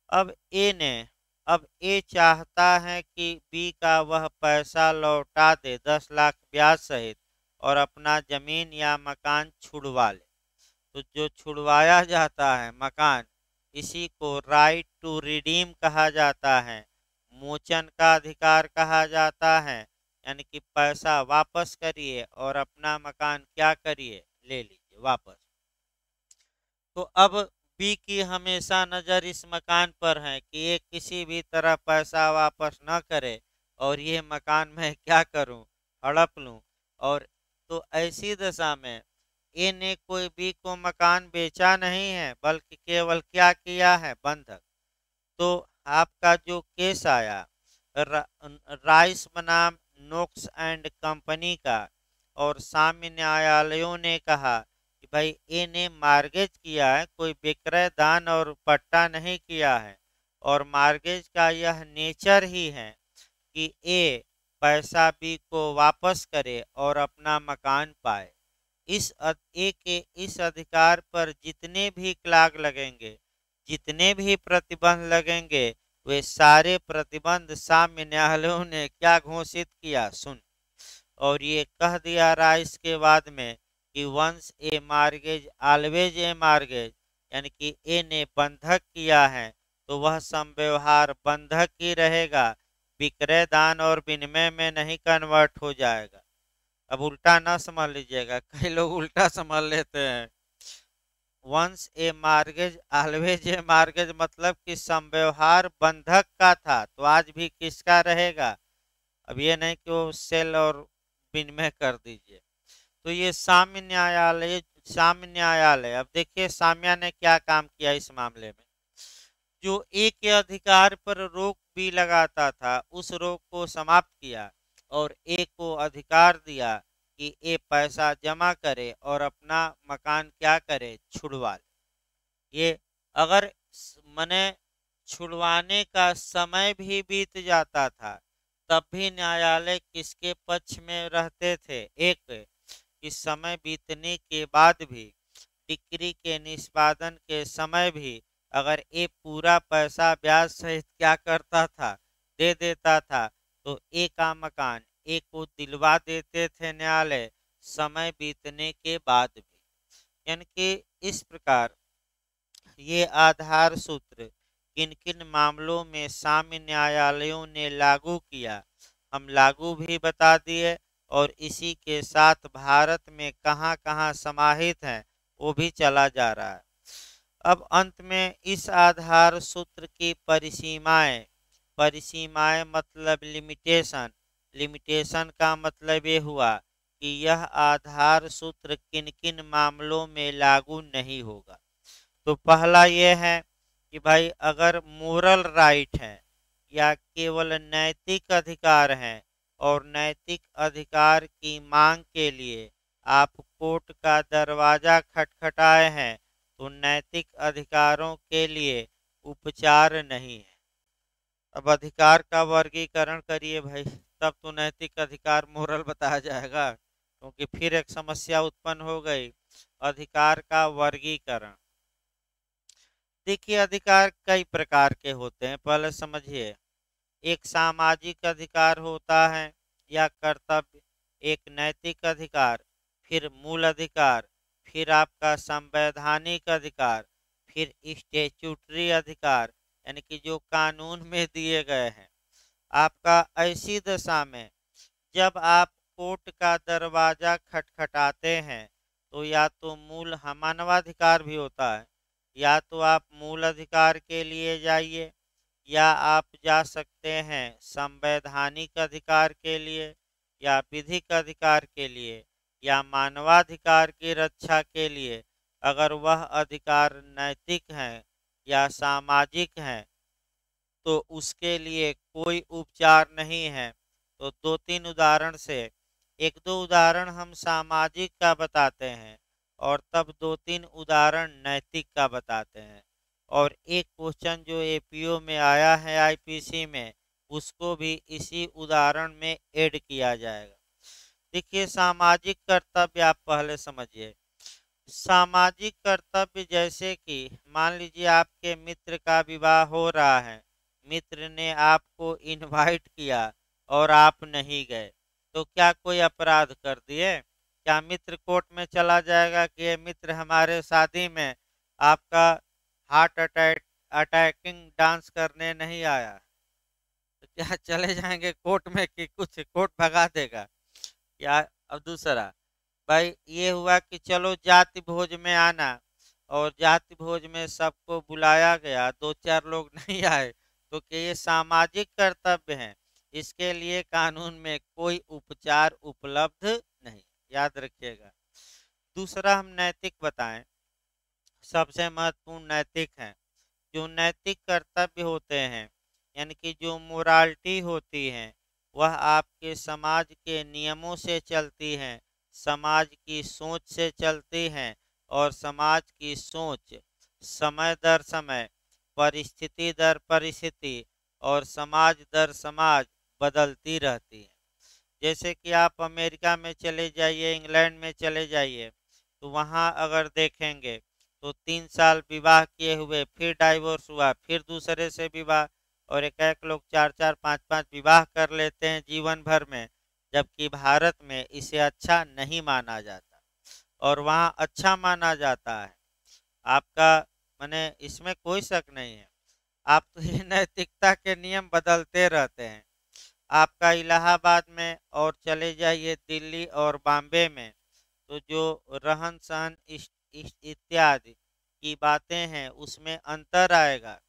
[SPEAKER 1] अब ए ने अब ए चाहता है कि बी का वह पैसा लौटा दे 10 लाख ब्याज सहित और अपना जमीन या मकान छुड़वा ले। तो जो छुड़वाया जाता है मकान, इसी को राइट टू रिडीम कहा जाता है, मोचन का अधिकार कहा जाता है। यानी कि पैसा वापस करिए और अपना मकान क्या करिए? ले लीजिए वापस। तो अब बी की हमेशा नज़र इस मकान पर है कि ये किसी भी तरह पैसा वापस न करे और ये मकान मैं क्या करूं? हड़प लूं। और तो ऐसी दशा में ए ने कोई बी को मकान बेचा नहीं है, बल्कि केवल क्या किया है? बंधक। तो आपका जो केस आया रा, राइस बनाम नोक्स एंड कंपनी का, और साम्य न्यायालयों ने कहा कि भाई ए ने मार्गेज किया है, कोई विक्रय दान और पट्टा नहीं किया है, और मार्गेज का यह नेचर ही है कि ए पैसा बी को वापस करे और अपना मकान पाए। ए के इस अधिकार पर जितने भी क्लाग लगेंगे, जितने भी प्रतिबंध लगेंगे, वे सारे प्रतिबंध साम्य न्यायालयों ने क्या घोषित किया? सुन। और ये कह दिया राइस के बाद में कि once a mortgage always a mortgage, यानी कि ए ने बंधक किया है तो वह संव्यवहार बंधक ही रहेगा, विक्रय दान और विनिमय में नहीं कन्वर्ट हो जाएगा। अब उल्टा ना समझ लीजिएगा, कई लोग उल्टा समझ लेते हैं। Once a mortgage always a mortgage मतलब कि संव्यवहार बंधक का था तो आज भी किसका रहेगा? अब ये नहीं कि वो सेल और विनिमय कर दीजिए। तो ये साम्य न्यायालय अब देखिए साम्या ने क्या काम किया इस मामले में। जो ए के अधिकार पर रोक भी लगाता था, उस रोक को समाप्त किया और ए को अधिकार दिया कि ए पैसा जमा करे और अपना मकान क्या करे? छुड़वा ले। ये अगर मने छुड़वाने का समय भी बीत जाता था, तब भी न्यायालय किसके पक्ष में रहते थे? एक, इस समय बीतने के बाद भी, डिक्री के निष्पादन के समय भी अगर ए पूरा पैसा ब्याज सहित क्या करता था? दे देता था, तो ए का मकान ए को दिलवा देते थे न्यायालय समय बीतने के बाद भी। यानी कि इस प्रकार ये आधार सूत्र किन किन मामलों में साम्य न्यायालयों ने लागू किया, हम लागू भी बता दिए, और इसी के साथ भारत में कहाँ कहाँ समाहित हैं वो भी चला जा रहा है। अब अंत में इस आधार सूत्र की परिसीमाएं, परिसीमाएं मतलब लिमिटेशन, लिमिटेशन का मतलब ये हुआ कि यह आधार सूत्र किन किन मामलों में लागू नहीं होगा। तो पहला ये है कि भाई अगर मोरल राइट है या केवल नैतिक अधिकार है और नैतिक अधिकार की मांग के लिए आप कोर्ट का दरवाजा खटखटाए हैं, तो नैतिक अधिकारों के लिए उपचार नहीं है। अब अधिकार का वर्गीकरण करिए भाई, तब तो नैतिक अधिकार मोरल बताया जाएगा, क्योंकि फिर एक समस्या उत्पन्न हो गई। अधिकार का वर्गीकरण देखिए, अधिकार कई प्रकार के होते हैं, पहले समझिए। एक सामाजिक अधिकार होता है या कर्तव्य, एक नैतिक अधिकार, फिर मूल अधिकार, फिर आपका संवैधानिक अधिकार, फिर स्टेचुटरी अधिकार, यानी कि जो कानून में दिए गए हैं। आपका ऐसी दशा में जब आप कोर्ट का दरवाजा खटखटाते हैं, तो या तो मूल मानवाधिकार भी होता है, या तो आप मूल अधिकार के लिए जाइए, या आप जा सकते हैं संवैधानिक अधिकार के लिए, या विधिक अधिकार के लिए, या मानवाधिकार की रक्षा के लिए। अगर वह अधिकार नैतिक हैं या सामाजिक हैं तो उसके लिए कोई उपचार नहीं है। तो दो तीन उदाहरण से, एक दो उदाहरण हम सामाजिक का बताते हैं और तब 2-3 उदाहरण नैतिक का बताते हैं। और एक क्वेश्चन जो एपीओ में आया है आईपीसी में, उसको भी इसी उदाहरण में ऐड किया जाएगा। देखिए, सामाजिक कर्तव्य आप पहले समझिए। सामाजिक कर्तव्य जैसे कि मान लीजिए आपके मित्र का विवाह हो रहा है, मित्र ने आपको इनवाइट किया और आप नहीं गए, तो क्या कोई अपराध कर दिए? क्या मित्र कोर्ट में चला जाएगा कि ये मित्र हमारे शादी में आपका हार्ट अटैकिंग डांस करने नहीं आया? तो क्या चले जाएंगे कोर्ट में कि कुछ कोर्ट भगा देगा क्या? अब दूसरा, भाई ये हुआ कि चलो जाति भोज में आना, और जाति भोज में सबको बुलाया गया, 2-4 लोग नहीं आए, तो क्या ये सामाजिक कर्तव्य है? इसके लिए कानून में कोई उपचार उपलब्ध नहीं, याद रखिएगा। दूसरा हम नैतिक बताएं, सबसे महत्वपूर्ण नैतिक है। जो नैतिक कर्तव्य होते हैं, यानी कि जो मोरालिटी होती है, वह आपके समाज के नियमों से चलती हैं, समाज की सोच से चलती हैं, और समाज की सोच समय दर समय, परिस्थिति दर परिस्थिति और समाज दर समाज बदलती रहती है। जैसे कि आप अमेरिका में चले जाइए, इंग्लैंड में चले जाइए, तो वहाँ अगर देखेंगे तो 3 साल विवाह किए हुए फिर डाइवोर्स हुआ, फिर दूसरे से विवाह, और एक एक लोग 4-4 5-5 विवाह कर लेते हैं जीवन भर में, जबकि भारत में इसे अच्छा नहीं माना जाता और वहाँ अच्छा माना जाता है। आपका माने इसमें कोई शक नहीं है। आप तो ये नैतिकता के नियम बदलते रहते हैं। आपका इलाहाबाद में और चले जाइए दिल्ली और बॉम्बे में, तो जो रहन सहन इत्यादि की बातें हैं उसमें अंतर आएगा,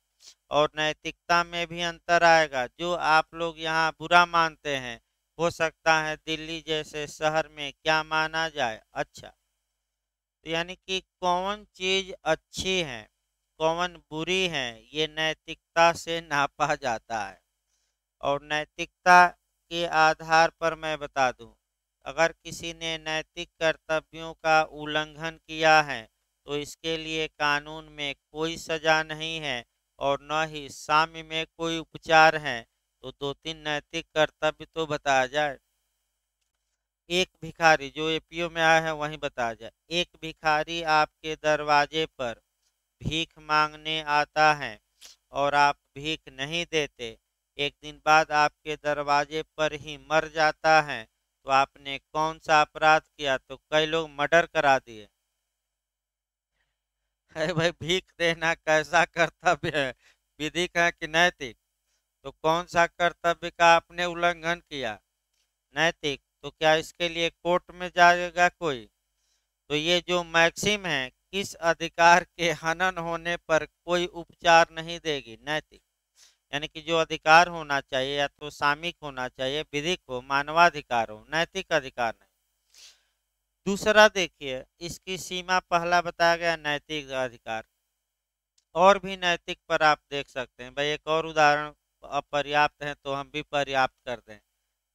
[SPEAKER 1] और नैतिकता में भी अंतर आएगा। जो आप लोग यहाँ बुरा मानते हैं, हो सकता है दिल्ली जैसे शहर में क्या माना जाए अच्छा। तो यानी कि कौन चीज अच्छी है, कौन बुरी है, ये नैतिकता से नापा जाता है। और नैतिकता के आधार पर मैं बता दूं, अगर किसी ने नैतिक कर्तव्यों का उल्लंघन किया है, तो इसके लिए कानून में कोई सजा नहीं है और न ही साम्य में कोई उपचार है। तो 2-3 नैतिक कर्तव्य तो बताया जाए। एक भिखारी, जो एपीओ में आया है वहीं बताया जाए। एक भिखारी आपके दरवाजे पर भीख मांगने आता है और आप भीख नहीं देते, एक दिन बाद आपके दरवाजे पर ही मर जाता है, तो आपने कौन सा अपराध किया? तो कई लोग मर्डर करा दिए। है भाई, भीख देना कैसा कर्तव्य है? विधिक है कि नैतिक? तो कौन सा कर्तव्य का आपने उल्लंघन किया? नैतिक। तो क्या इसके लिए कोर्ट में जाएगा कोई? तो ये जो मैक्सिम है, किस अधिकार के हनन होने पर कोई उपचार नहीं देगी? नैतिक। यानी कि जो अधिकार होना चाहिए या तो सामयिक होना चाहिए, विधिक हो, मानवाधिकार हो, नैतिक अधिकार नहीं। दूसरा देखिए, इसकी सीमा पहला बताया गया नैतिक अधिकार, और भी नैतिक पर आप देख सकते हैं। भाई एक और उदाहरण, अपर्याप्त है तो हम भी पर्याप्त कर दें,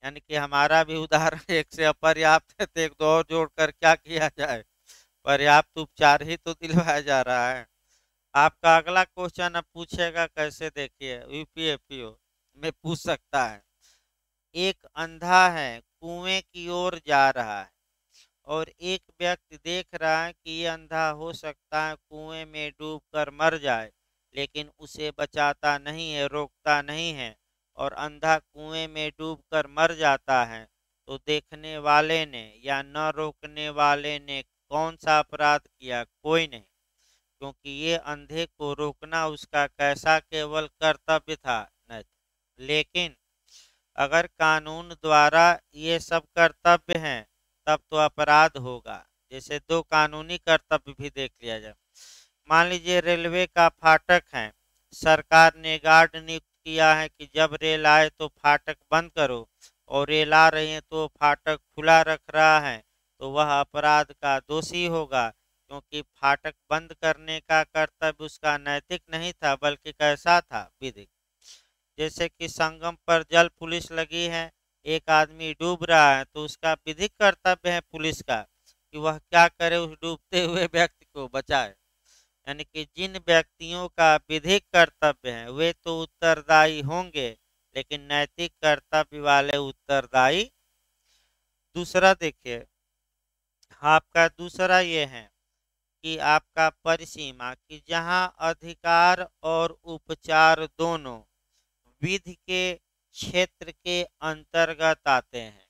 [SPEAKER 1] यानी कि हमारा भी उदाहरण एक से अपर्याप्त है, तो एक दो और जोड़कर क्या किया जाए? पर्याप्त उपचार ही तो दिलवाया जा रहा है। आपका अगला क्वेश्चन अब पूछेगा कैसे, देखिए यूपीएफपीओ में पूछ सकता है। एक अंधा है, कुएं की ओर जा रहा है, और एक व्यक्ति देख रहा है कि ये अंधा हो सकता है कुएं में डूबकर मर जाए, लेकिन उसे बचाता नहीं है, रोकता नहीं है, और अंधा कुएं में डूबकर मर जाता है। तो देखने वाले ने या न रोकने वाले ने कौन सा अपराध किया? कोई नहीं, क्योंकि ये अंधे को रोकना उसका कैसा केवल कर्तव्य था, नहीं। लेकिन अगर कानून द्वारा ये सब कर्तव्य हैं, तब तो अपराध होगा। जैसे दो कानूनी कर्तव्य भी देख लिया जाए। मान लीजिए रेलवे का फाटक है, सरकार ने गार्ड नियुक्त किया है कि जब रेल आए तो फाटक बंद करो, और रेल आ रही है तो फाटक खुला रख रहा है, तो वह अपराध का दोषी होगा, क्योंकि फाटक बंद करने का कर्तव्य उसका नैतिक नहीं था, बल्कि कैसा था? विधिक। जैसे कि संगम पर जल पुलिस लगी है, एक आदमी डूब रहा है, तो उसका विधिक कर्तव्य है पुलिस का कि वह क्या करे उस डूबते हुए व्यक्ति को बचाए। यानी कि जिन व्यक्तियों का विधिक कर्तव्य है वे तो उत्तरदायी होंगे, लेकिन नैतिक कर्तव्य वाले उत्तरदायी। दूसरा देखिए, आपका दूसरा ये है कि आपका परिसीमा कि जहां अधिकार और उपचार दोनों विधि के क्षेत्र के अंतर्गत आते हैं।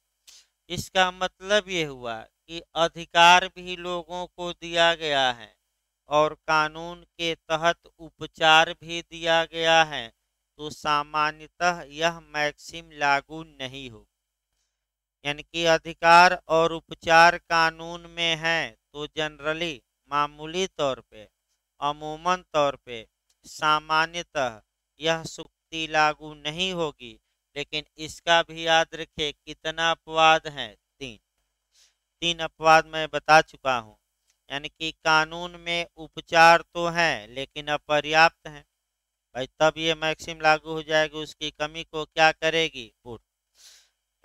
[SPEAKER 1] इसका मतलब ये हुआ कि अधिकार भी लोगों को दिया गया है और कानून के तहत उपचार भी दिया गया है, तो सामान्यतः यह मैक्सिम लागू नहीं हो। यानी कि अधिकार और उपचार कानून में है तो जनरली, मामूली तौर पे, अमूमन तौर पे, सामान्यतः यह सुक्ति लागू नहीं होगी। लेकिन इसका भी याद रखें कितना अपवाद है, तीन। तीन अपवाद मैं बता चुका हूँ। यानी कि कानून में उपचार तो है लेकिन अपर्याप्त है, भाई तब ये मैक्सिम लागू हो जाएगी, उसकी कमी को क्या करेगी, पूर्ण।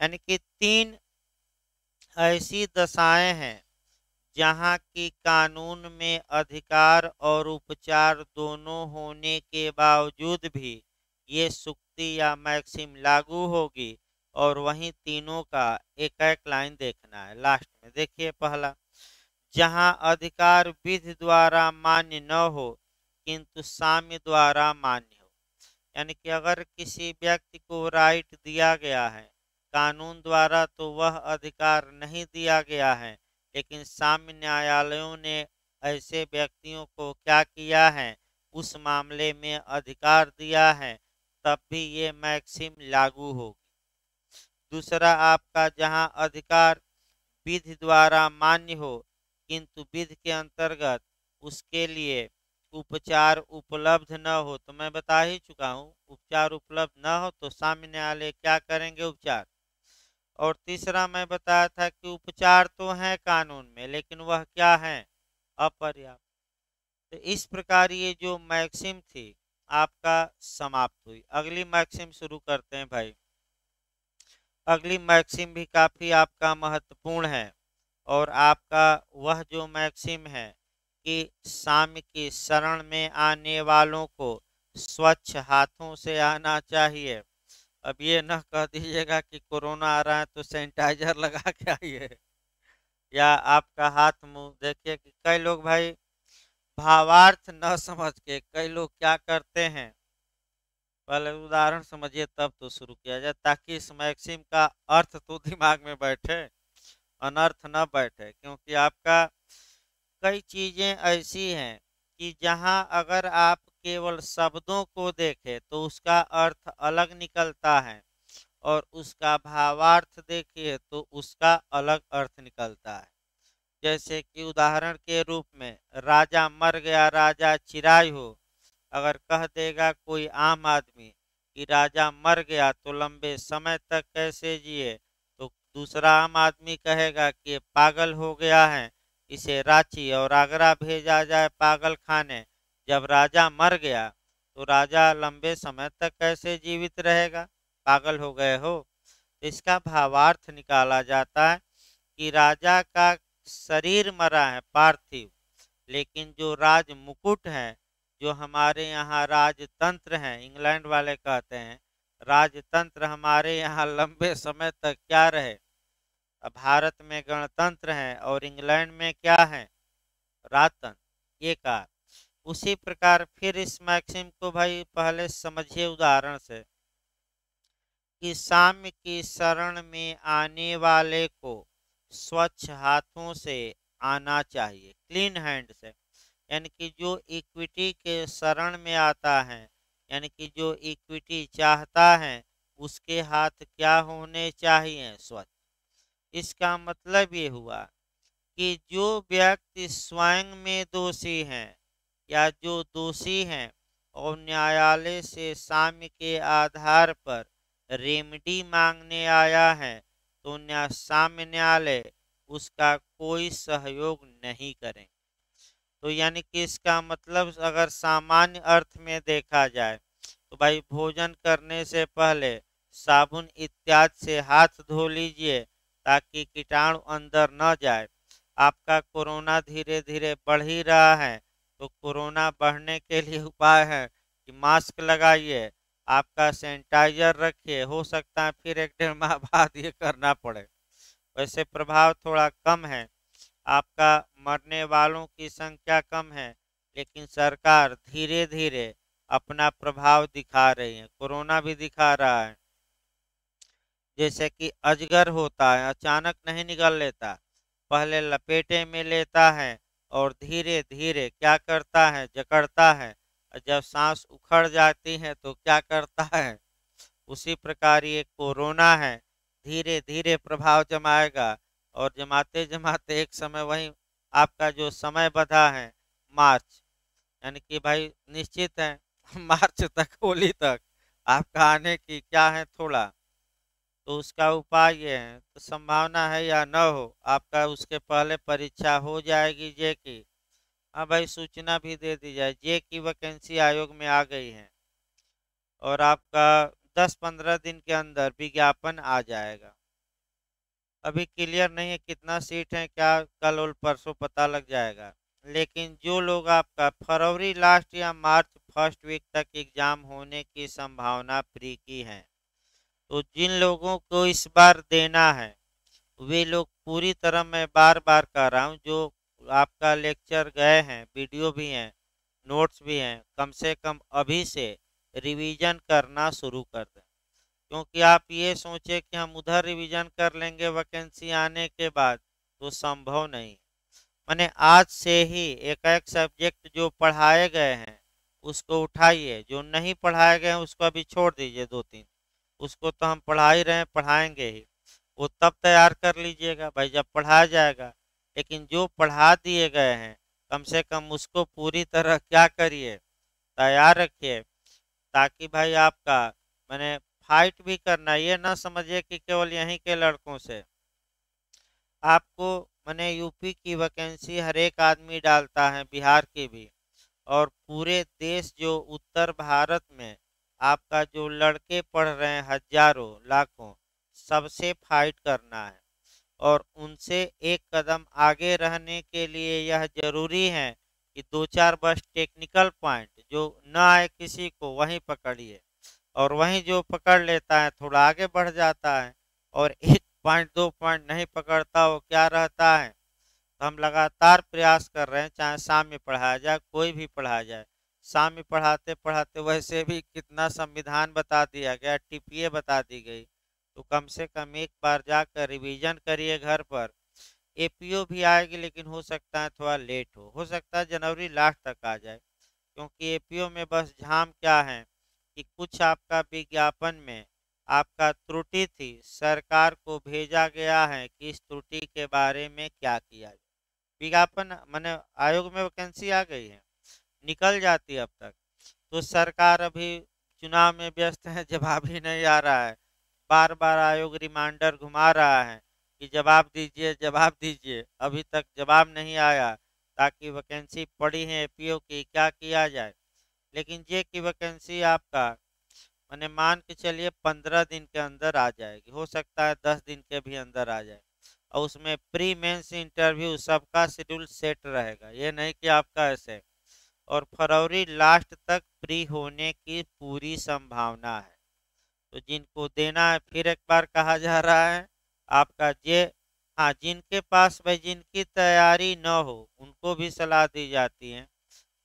[SPEAKER 1] यानी कि तीन ऐसी दशाएं हैं जहां की कानून में अधिकार और उपचार दोनों होने के बावजूद भी ये सुक्ति या मैक्सिम लागू होगी। और वहीं तीनों का एक एक लाइन देखना है लास्ट में। देखिए, पहला, जहां अधिकार विधि द्वारा मान्य न हो किंतु साम्य द्वारा मान्य हो। यानी कि अगर किसी व्यक्ति को राइट दिया गया है, कानून द्वारा तो वह अधिकार नहीं दिया गया है, लेकिन साम्य न्यायालयों ने ऐसे व्यक्तियों को क्या किया है, उस मामले में अधिकार दिया है, तब भी ये मैक्सिम लागू होगी। दूसरा आपका, जहां अधिकार विधि द्वारा मान्य हो किंतु विधि के अंतर्गत उसके लिए उपचार उपलब्ध न हो, तो मैं बता ही चुका हूँ, उपचार उपलब्ध न हो तो सामान्य न्यायालय क्या करेंगे, उपचार। और तीसरा मैं बताया था कि उपचार तो है कानून में लेकिन वह क्या है, अपर्याप्त। तो इस प्रकार ये जो मैक्सिम थी आपका समाप्त हुई। अगली मैक्सिम शुरू करते हैं भाई। अगली मैक्सिम भी काफी आपका महत्वपूर्ण है और आपका वह जो मैक्सिम है कि साम्य की शरण में आने वालों को स्वच्छ हाथों से आना चाहिए। अब ये न कह दीजिएगा कि कोरोना आ रहा है तो सैनिटाइजर लगा के आइए या आपका हाथ मुंह। देखिए कि कई लोग भाई भावार्थ न समझ के कई लोग क्या करते हैं, पहले उदाहरण समझिए तब तो शुरू किया जाए, ताकि इस मैक्सिम का अर्थ तो दिमाग में बैठे, अनर्थ न बैठे। क्योंकि आपका कई चीजें ऐसी हैं कि जहां अगर आप केवल शब्दों को देखें तो उसका अर्थ अलग निकलता है और उसका भावार्थ देखिए तो उसका अलग अर्थ निकलता है। जैसे कि उदाहरण के रूप में राजा मर गया राजा चिराय हो, अगर कह देगा कोई आम आदमी कि राजा मर गया तो लंबे समय तक कैसे जिए, तो दूसरा आम आदमी कहेगा कि ये पागल हो गया है, इसे रांची और आगरा भेजा जाए पागल खाने। जब राजा मर गया तो राजा लंबे समय तक कैसे जीवित रहेगा, पागल हो गए हो। तो इसका भावार्थ निकाला जाता है कि राजा का शरीर मरा है पार्थिव, लेकिन जो राज मुकुट है, जो हमारे यहाँ राजतंत्र हैं, इंग्लैंड वाले कहते हैं राजतंत्र हमारे यहाँ लंबे समय तक क्या रहे। अब भारत में गणतंत्र है और इंग्लैंड में क्या है, राजतंत्र। ये कहा। उसी प्रकार फिर इस मैक्सिम को भाई पहले समझिए उदाहरण से कि साम्य की शरण में आने वाले को स्वच्छ हाथों से आना चाहिए, क्लीन हैंड से। यानी कि जो इक्विटी के शरण में आता है, यानी कि जो इक्विटी चाहता है, उसके हाथ क्या होने चाहिए, स्वच्छ। इसका मतलब ये हुआ कि जो व्यक्ति स्वयं में दोषी हैं या जो दोषी हैं और न्यायालय से साम्य के आधार पर रेमेडी मांगने आया है, तो साम्य न्यायालय उसका कोई सहयोग नहीं करेंगे। तो यानी कि इसका मतलब अगर सामान्य अर्थ में देखा जाए तो भाई भोजन करने से पहले साबुन इत्यादि से हाथ धो लीजिए ताकि कीटाणु अंदर न जाए। आपका कोरोना धीरे धीरे बढ़ ही रहा है, तो कोरोना बढ़ने के लिए उपाय है कि मास्क लगाइए, आपका सैनिटाइजर रखिए। हो सकता है फिर 1 डेढ़ माह बाद ये करना पड़े। वैसे प्रभाव थोड़ा कम है, आपका मरने वालों की संख्या कम है, लेकिन सरकार धीरे धीरे अपना प्रभाव दिखा रही है। कोरोना भी दिखा रहा है, जैसे कि अजगर होता है, अचानक नहीं निकल लेता, पहले लपेटे में लेता है और धीरे धीरे क्या करता है, जकड़ता है। और जब सांस उखड़ जाती है तो क्या करता है। उसी प्रकार ये कोरोना है, धीरे धीरे प्रभाव जमाएगा और जमाते जमाते एक समय वही आपका जो समय बधा है मार्च, यानी कि भाई निश्चित है मार्च तक, होली तक आपका आने की क्या है थोड़ा। तो उसका उपाय ये है, तो संभावना है या न हो आपका उसके पहले परीक्षा हो जाएगी जे की। हाँ भाई, सूचना भी दे दी जाए, जे की वैकेंसी आयोग में आ गई है और आपका 10-15 दिन के अंदर विज्ञापन आ जाएगा। अभी क्लियर नहीं है कितना सीट है, क्या कल और परसों पता लग जाएगा। लेकिन जो लोग आपका फरवरी लास्ट या मार्च फर्स्ट वीक तक एग्जाम होने की संभावना प्री की है, तो जिन लोगों को इस बार देना है वे लोग पूरी तरह, मैं बार बार कह रहा हूँ, जो आपका लेक्चर गए हैं, वीडियो भी हैं, नोट्स भी हैं, कम से कम अभी से रिवीजन करना शुरू कर दें। क्योंकि आप ये सोचे कि हम उधर रिवीजन कर लेंगे वैकेंसी आने के बाद, तो संभव नहीं। मैंने आज से ही एक एक सब्जेक्ट जो पढ़ाए गए हैं उसको उठाइए, जो नहीं पढ़ाए गए हैं उसको अभी छोड़ दीजिए 2-3, उसको तो हम पढ़ा ही रहे हैं, पढ़ाएंगे ही, वो तब तैयार कर लीजिएगा भाई जब पढ़ाया जाएगा। लेकिन जो पढ़ा दिए गए हैं कम से कम उसको पूरी तरह क्या करिए, तैयार रखिए, ताकि भाई आपका मैंने फाइट भी करना, ये ना समझिए कि केवल यहीं के लड़कों से। आपको मैंने यूपी की वैकेंसी हर एक आदमी डालता है, बिहार की भी, और पूरे देश जो उत्तर भारत में आपका जो लड़के पढ़ रहे हैं हजारों लाखों, सबसे फाइट करना है। और उनसे एक कदम आगे रहने के लिए यह जरूरी है कि 2-4 बस टेक्निकल पॉइंट जो न आए किसी को वहीं पकड़िए, और वहीं जो पकड़ लेता है थोड़ा आगे बढ़ जाता है, और 1 पॉइंट 2 पॉइंट नहीं पकड़ता वो क्या रहता है। तो हम लगातार प्रयास कर रहे हैं, चाहे शाम में पढ़ाया जाए, कोई भी पढ़ाया जाए। शाम में पढ़ाते पढ़ाते वैसे भी कितना संविधान बता दिया गया, टीपीए बता दी गई, तो कम से कम एक बार जाकर रिवीजन करिए घर पर। एपीओ भी आएगी, लेकिन हो सकता है थोड़ा लेट हो सकता है जनवरी लास्ट तक आ जाए। क्योंकि एपीओ में बस झाम क्या है कि कुछ आपका विज्ञापन में आपका त्रुटि थी, सरकार को भेजा गया है कि इस त्रुटि के बारे में क्या किया जाए। विज्ञापन मैंने आयोग में वैकेंसी आ गई है, निकल जाती अब तक, तो सरकार अभी चुनाव में व्यस्त है, जवाब ही नहीं आ रहा है। बार बार आयोग रिमाइंडर घुमा रहा है कि जवाब दीजिए, जवाब दीजिए, अभी तक जवाब नहीं आया, ताकि वैकेंसी पड़ी है एपीओ की, क्या किया जाए। लेकिन जे की वैकेंसी आपका मैंने मान के चलिए 15 दिन के अंदर आ जाएगी, हो सकता है 10 दिन के भी अंदर आ जाए, और उसमें प्री मेंस इंटरव्यू सबका शेड्यूल सेट रहेगा, ये नहीं कि आपका ऐसे। और फरवरी लास्ट तक प्री होने की पूरी संभावना है। तो जिनको देना है, फिर एक बार कहा जा रहा है आपका जे, हाँ, जिनके पास भाई जिनकी तैयारी न हो उनको भी सलाह दी जाती है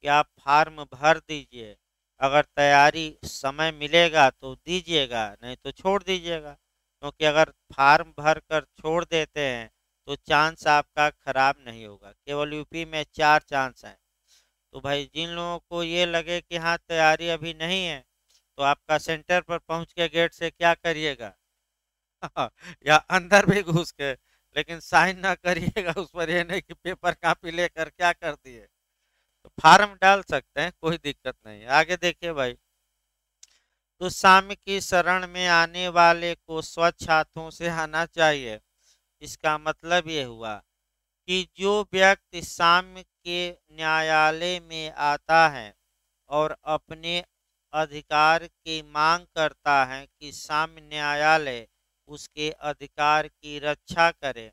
[SPEAKER 1] कि आप फार्म भर दीजिए, अगर तैयारी समय मिलेगा तो दीजिएगा, नहीं तो छोड़ दीजिएगा। क्योंकि अगर फार्म भर कर छोड़ देते हैं तो चांस आपका खराब नहीं होगा। केवल यूपी में 4 चांस हैं। तो भाई जिन लोगों को ये लगे कि हाँ तैयारी अभी नहीं है, तो आपका सेंटर पर पहुंच के गेट से क्या करिएगा या अंदर भी घुस के, लेकिन साइन ना करिएगा उस पर, ये नहीं कि पेपर कॉपी लेकर क्या कर दिए। तो फार्म डाल सकते हैं, कोई दिक्कत नहीं है। आगे देखिए भाई, तो साम्य की शरण में आने वाले को स्वच्छ हाथों से आना चाहिए। इसका मतलब ये हुआ कि जो व्यक्ति साम्य के न्यायालय में आता है और अपने अधिकार की मांग करता है कि साम्य न्यायालय उसके अधिकार की रक्षा करे,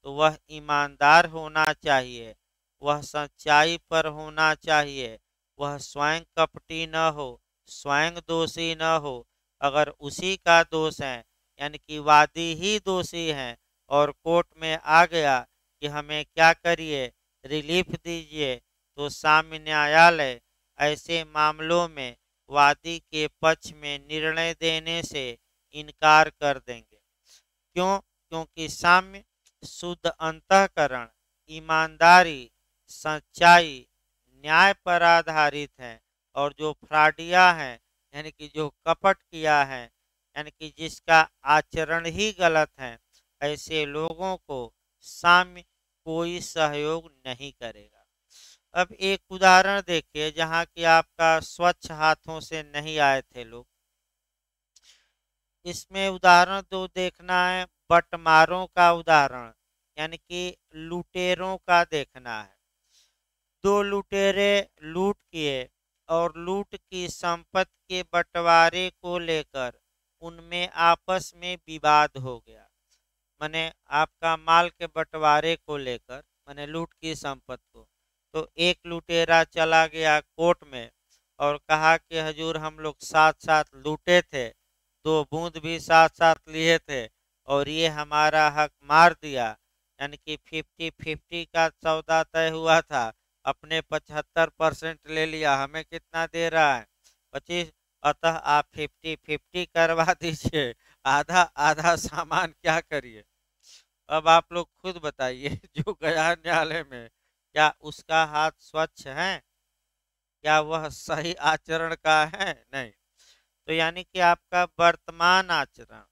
[SPEAKER 1] तो वह ईमानदार होना चाहिए, वह सच्चाई पर होना चाहिए, वह स्वयं कपटी न हो, स्वयं दोषी न हो। अगर उसी का दोष है, यानी कि वादी ही दोषी है और कोर्ट में आ गया कि हमें क्या करिए, रिलीफ दीजिए, तो साम्य न्यायालय ऐसे मामलों में वादी के पक्ष में निर्णय देने से इनकार कर देंगे। क्यों? क्योंकि साम्य शुद्ध अंतःकरण, ईमानदारी, सच्चाई, न्याय पर आधारित है। और जो फ्रॉडिया है, यानी कि जो कपट किया है, यानी कि जिसका आचरण ही गलत है, ऐसे लोगों को साम्य कोई सहयोग नहीं करेगा। अब एक उदाहरण देखिए जहाँ कि आपका स्वच्छ हाथों से नहीं आए थे लोग। इसमें उदाहरण तो देखना है बटमारों का उदाहरण, यानी कि लुटेरों का देखना है। दो लुटेरे लूट किए और लूट की संपत्ति के बंटवारे को लेकर उनमें आपस में विवाद हो गया। माने आपका माल के बंटवारे को लेकर, माने लूट की संपत्ति को, तो एक लुटेरा चला गया कोर्ट में और कहा कि हजूर हम लोग साथ साथ लूटे थे, दो बूंद भी साथ साथ लिए थे और ये हमारा हक मार दिया। यानी कि 50-50 का सौदा तय हुआ था, अपने 75% ले लिया, हमें कितना दे रहा है? 25। अतः आप 50-50 करवा दीजिए, आधा आधा सामान क्या करिए। अब आप लोग खुद बताइए जो गया न्यायालय में, क्या उसका हाथ स्वच्छ है? क्या वह सही आचरण का है? नहीं। तो यानी कि आपका वर्तमान आचरण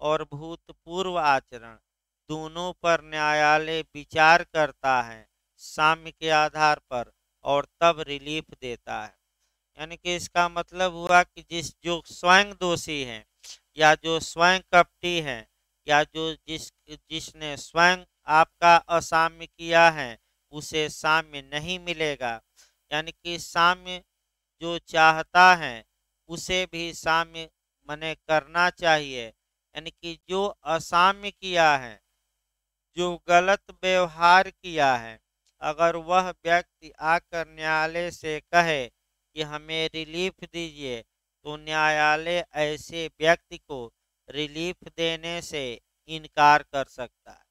[SPEAKER 1] और भूतपूर्व आचरण दोनों पर न्यायालय विचार करता है साम्य के आधार पर और तब रिलीफ देता है। यानी कि इसका मतलब हुआ कि जो स्वयं दोषी हैं या जो स्वयं कपटी हैं या जिसने स्वयं आपका असाम्य किया है, उसे साम्य नहीं मिलेगा। यानी कि साम्य जो चाहता है उसे भी साम्य मने करना चाहिए। यानी कि जो असाम्य किया है, जो गलत व्यवहार किया है, अगर वह व्यक्ति आकर न्यायालय से कहे कि हमें रिलीफ दीजिए, तो न्यायालय ऐसे व्यक्ति को रिलीफ देने से इनकार कर सकता है।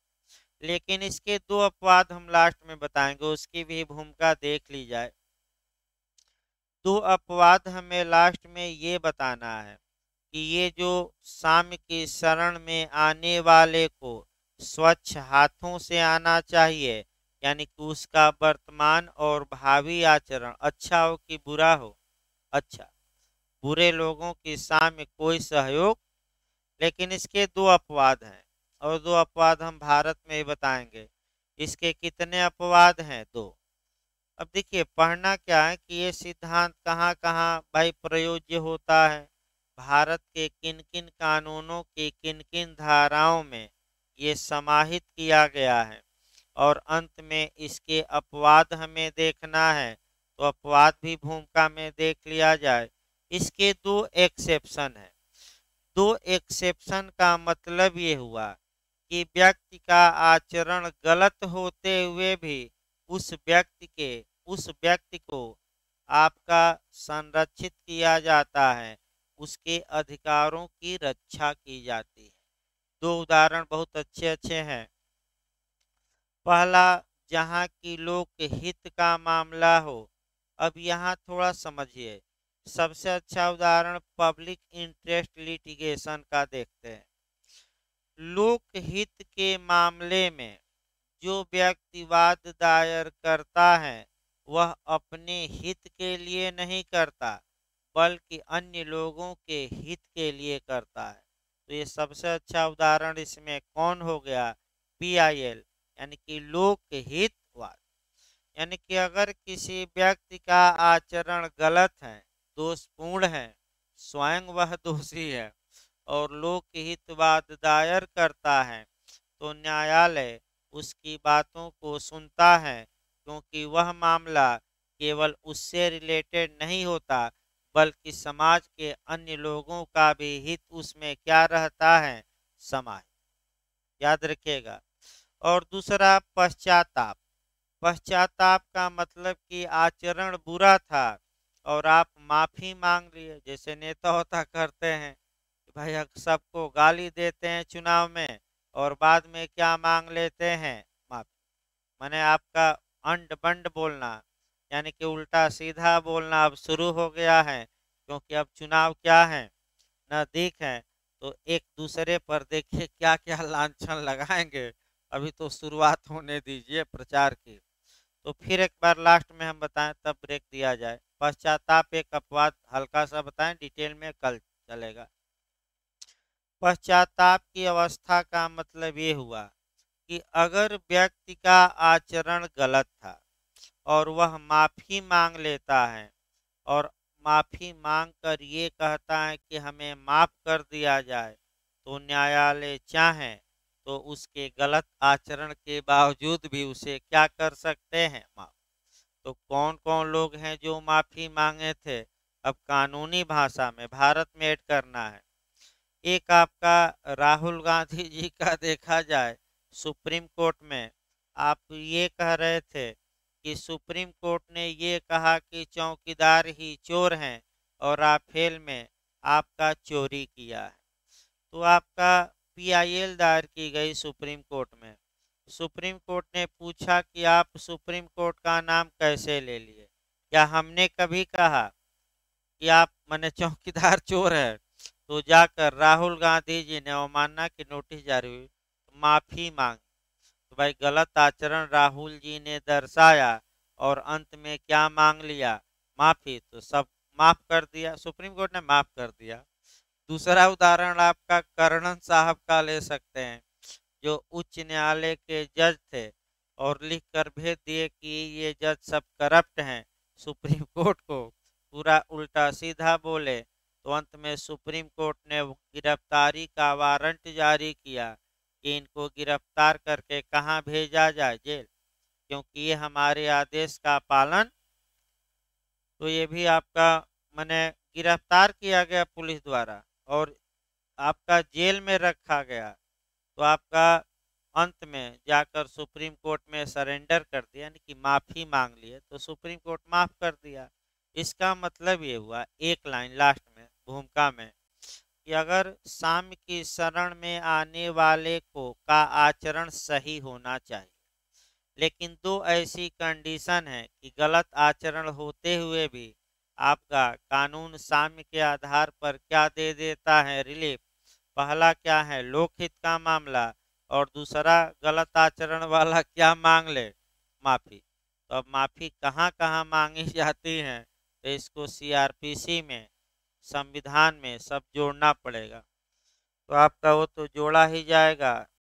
[SPEAKER 1] लेकिन इसके दो अपवाद हम लास्ट में बताएंगे, उसकी भी भूमिका देख ली जाए। दो अपवाद हमें लास्ट में ये बताना है कि ये जो साम्य की शरण में आने वाले को स्वच्छ हाथों से आना चाहिए, यानी कि उसका वर्तमान और भावी आचरण अच्छा हो कि बुरा हो, अच्छा, बुरे लोगों की साम्य कोई सहयोग। लेकिन इसके दो अपवाद हैं और दो अपवाद हम भारत में ही बताएंगे। इसके कितने अपवाद हैं? दो। अब देखिए पढ़ना क्या है कि ये सिद्धांत कहाँ कहाँ भाई प्रयोज्य होता है, भारत के किन किन कानूनों की किन किन धाराओं में ये समाहित किया गया है, और अंत में इसके अपवाद हमें देखना है। तो अपवाद भी भूमिका में देख लिया जाए। इसके दो एक्सेप्शन है। दो एक्सेप्शन का मतलब ये हुआ कि व्यक्ति का आचरण गलत होते हुए भी उस व्यक्ति को आपका संरक्षित किया जाता है, उसके अधिकारों की रक्षा की जाती है। दो उदाहरण बहुत अच्छे अच्छे हैं। पहला, जहाँ की लोक हित का मामला हो। अब यहाँ थोड़ा समझिए, सबसे अच्छा उदाहरण पब्लिक इंटरेस्ट लिटिगेशन का देखते हैं। लोकहित के मामले में जो व्यक्ति वाद दायर करता है, वह अपने हित के लिए नहीं करता, बल्कि अन्य लोगों के हित के लिए करता है। तो ये सबसे अच्छा उदाहरण इसमें कौन हो गया? PIL, यानी कि लोकहितवाद। यानी कि अगर किसी व्यक्ति का आचरण गलत है, दोषपूर्ण है, स्वयं वह दोषी है और लोकहितवाद दायर करता है, तो न्यायालय उसकी बातों को सुनता है, क्योंकि वह मामला केवल उससे रिलेटेड नहीं होता, बल्कि समाज के अन्य लोगों का भी हित उसमें क्या रहता है? समाज। याद रखिएगा। और दूसरा पश्चाताप। पश्चाताप का मतलब कि आचरण बुरा था और आप माफी मांग लिए, जैसे नेता होता करते हैं कि भाई सबको गाली देते हैं चुनाव में और बाद में क्या मांग लेते हैं, माफी। माने आपका अंड बंड बोलना, यानी कि उल्टा सीधा बोलना अब शुरू हो गया है, क्योंकि अब चुनाव क्या है, नजदीक है। तो एक दूसरे पर देखिए क्या क्या लांछन लगाएंगे। अभी तो शुरुआत होने दीजिए प्रचार की। तो फिर एक बार लास्ट में हम बताएं तब ब्रेक दिया जाए। पश्चाताप एक अपवाद, हल्का सा बताएं, डिटेल में कल चलेगा। पश्चाताप की अवस्था का मतलब ये हुआ कि अगर व्यक्ति का आचरण गलत था और वह माफी मांग लेता है और माफी मांग कर ये कहता है कि हमें माफ कर दिया जाए, तो न्यायालय चाहे तो उसके गलत आचरण के बावजूद भी उसे क्या कर सकते हैं, माफ। तो कौन कौन लोग हैं जो माफी मांगे थे, अब कानूनी भाषा में भारत में ऐड करना है। एक आपका राहुल गांधी जी का देखा जाए सुप्रीम कोर्ट में, आप ये कह रहे थे कि सुप्रीम कोर्ट ने ये कहा कि चौकीदार ही चोर हैं और राफेल में आपका चोरी किया है। तो आपका पीआईएल दायर की गई सुप्रीम कोर्ट में। सुप्रीम कोर्ट ने पूछा कि आप सुप्रीम कोर्ट का नाम कैसे ले लिए, क्या हमने कभी कहा कि आप मने चौकीदार चोर है। तो जाकर राहुल गांधी जी ने अवमानना की नोटिस जारी हुई, तो माफी मांग। तो भाई गलत आचरण राहुल जी ने दर्शाया और अंत में क्या मांग लिया, माफी। तो सब माफ कर दिया, सुप्रीम कोर्ट ने माफ कर दिया। दूसरा उदाहरण आपका कर्णन साहब का ले सकते हैं, जो उच्च न्यायालय के जज थे और लिख कर भेज दिए कि ये जज सब करप्ट हैं। सुप्रीम कोर्ट को पूरा उल्टा सीधा बोले, तो अंत में सुप्रीम कोर्ट ने गिरफ्तारी का वारंट जारी किया कि इनको गिरफ्तार करके कहाँ भेजा जाए, जेल, क्योंकि ये हमारे आदेश का पालन। तो ये भी आपका मैंने गिरफ्तार किया गया पुलिस द्वारा और आपका जेल में रखा गया। तो आपका अंत में जाकर सुप्रीम कोर्ट में सरेंडर कर दिया, यानी कि माफी मांग लिए, तो सुप्रीम कोर्ट माफ कर दिया। इसका मतलब ये हुआ, एक लाइन लास्ट में भूमिका में, कि अगर साम्य की शरण में आने वाले को का आचरण सही होना चाहिए, लेकिन दो ऐसी कंडीशन है कि गलत आचरण होते हुए भी आपका कानून साम्य के आधार पर क्या दे देता है, रिलीफ। पहला क्या है, लोकहित का मामला, और दूसरा गलत आचरण वाला क्या मांग ले, माफी। तो अब माफी कहाँ कहाँ मांगी जाती है, तो इसको सीआरपीसी में, संविधान में सब जोड़ना पड़ेगा। तो आपका वो तो जोड़ा ही जाएगा,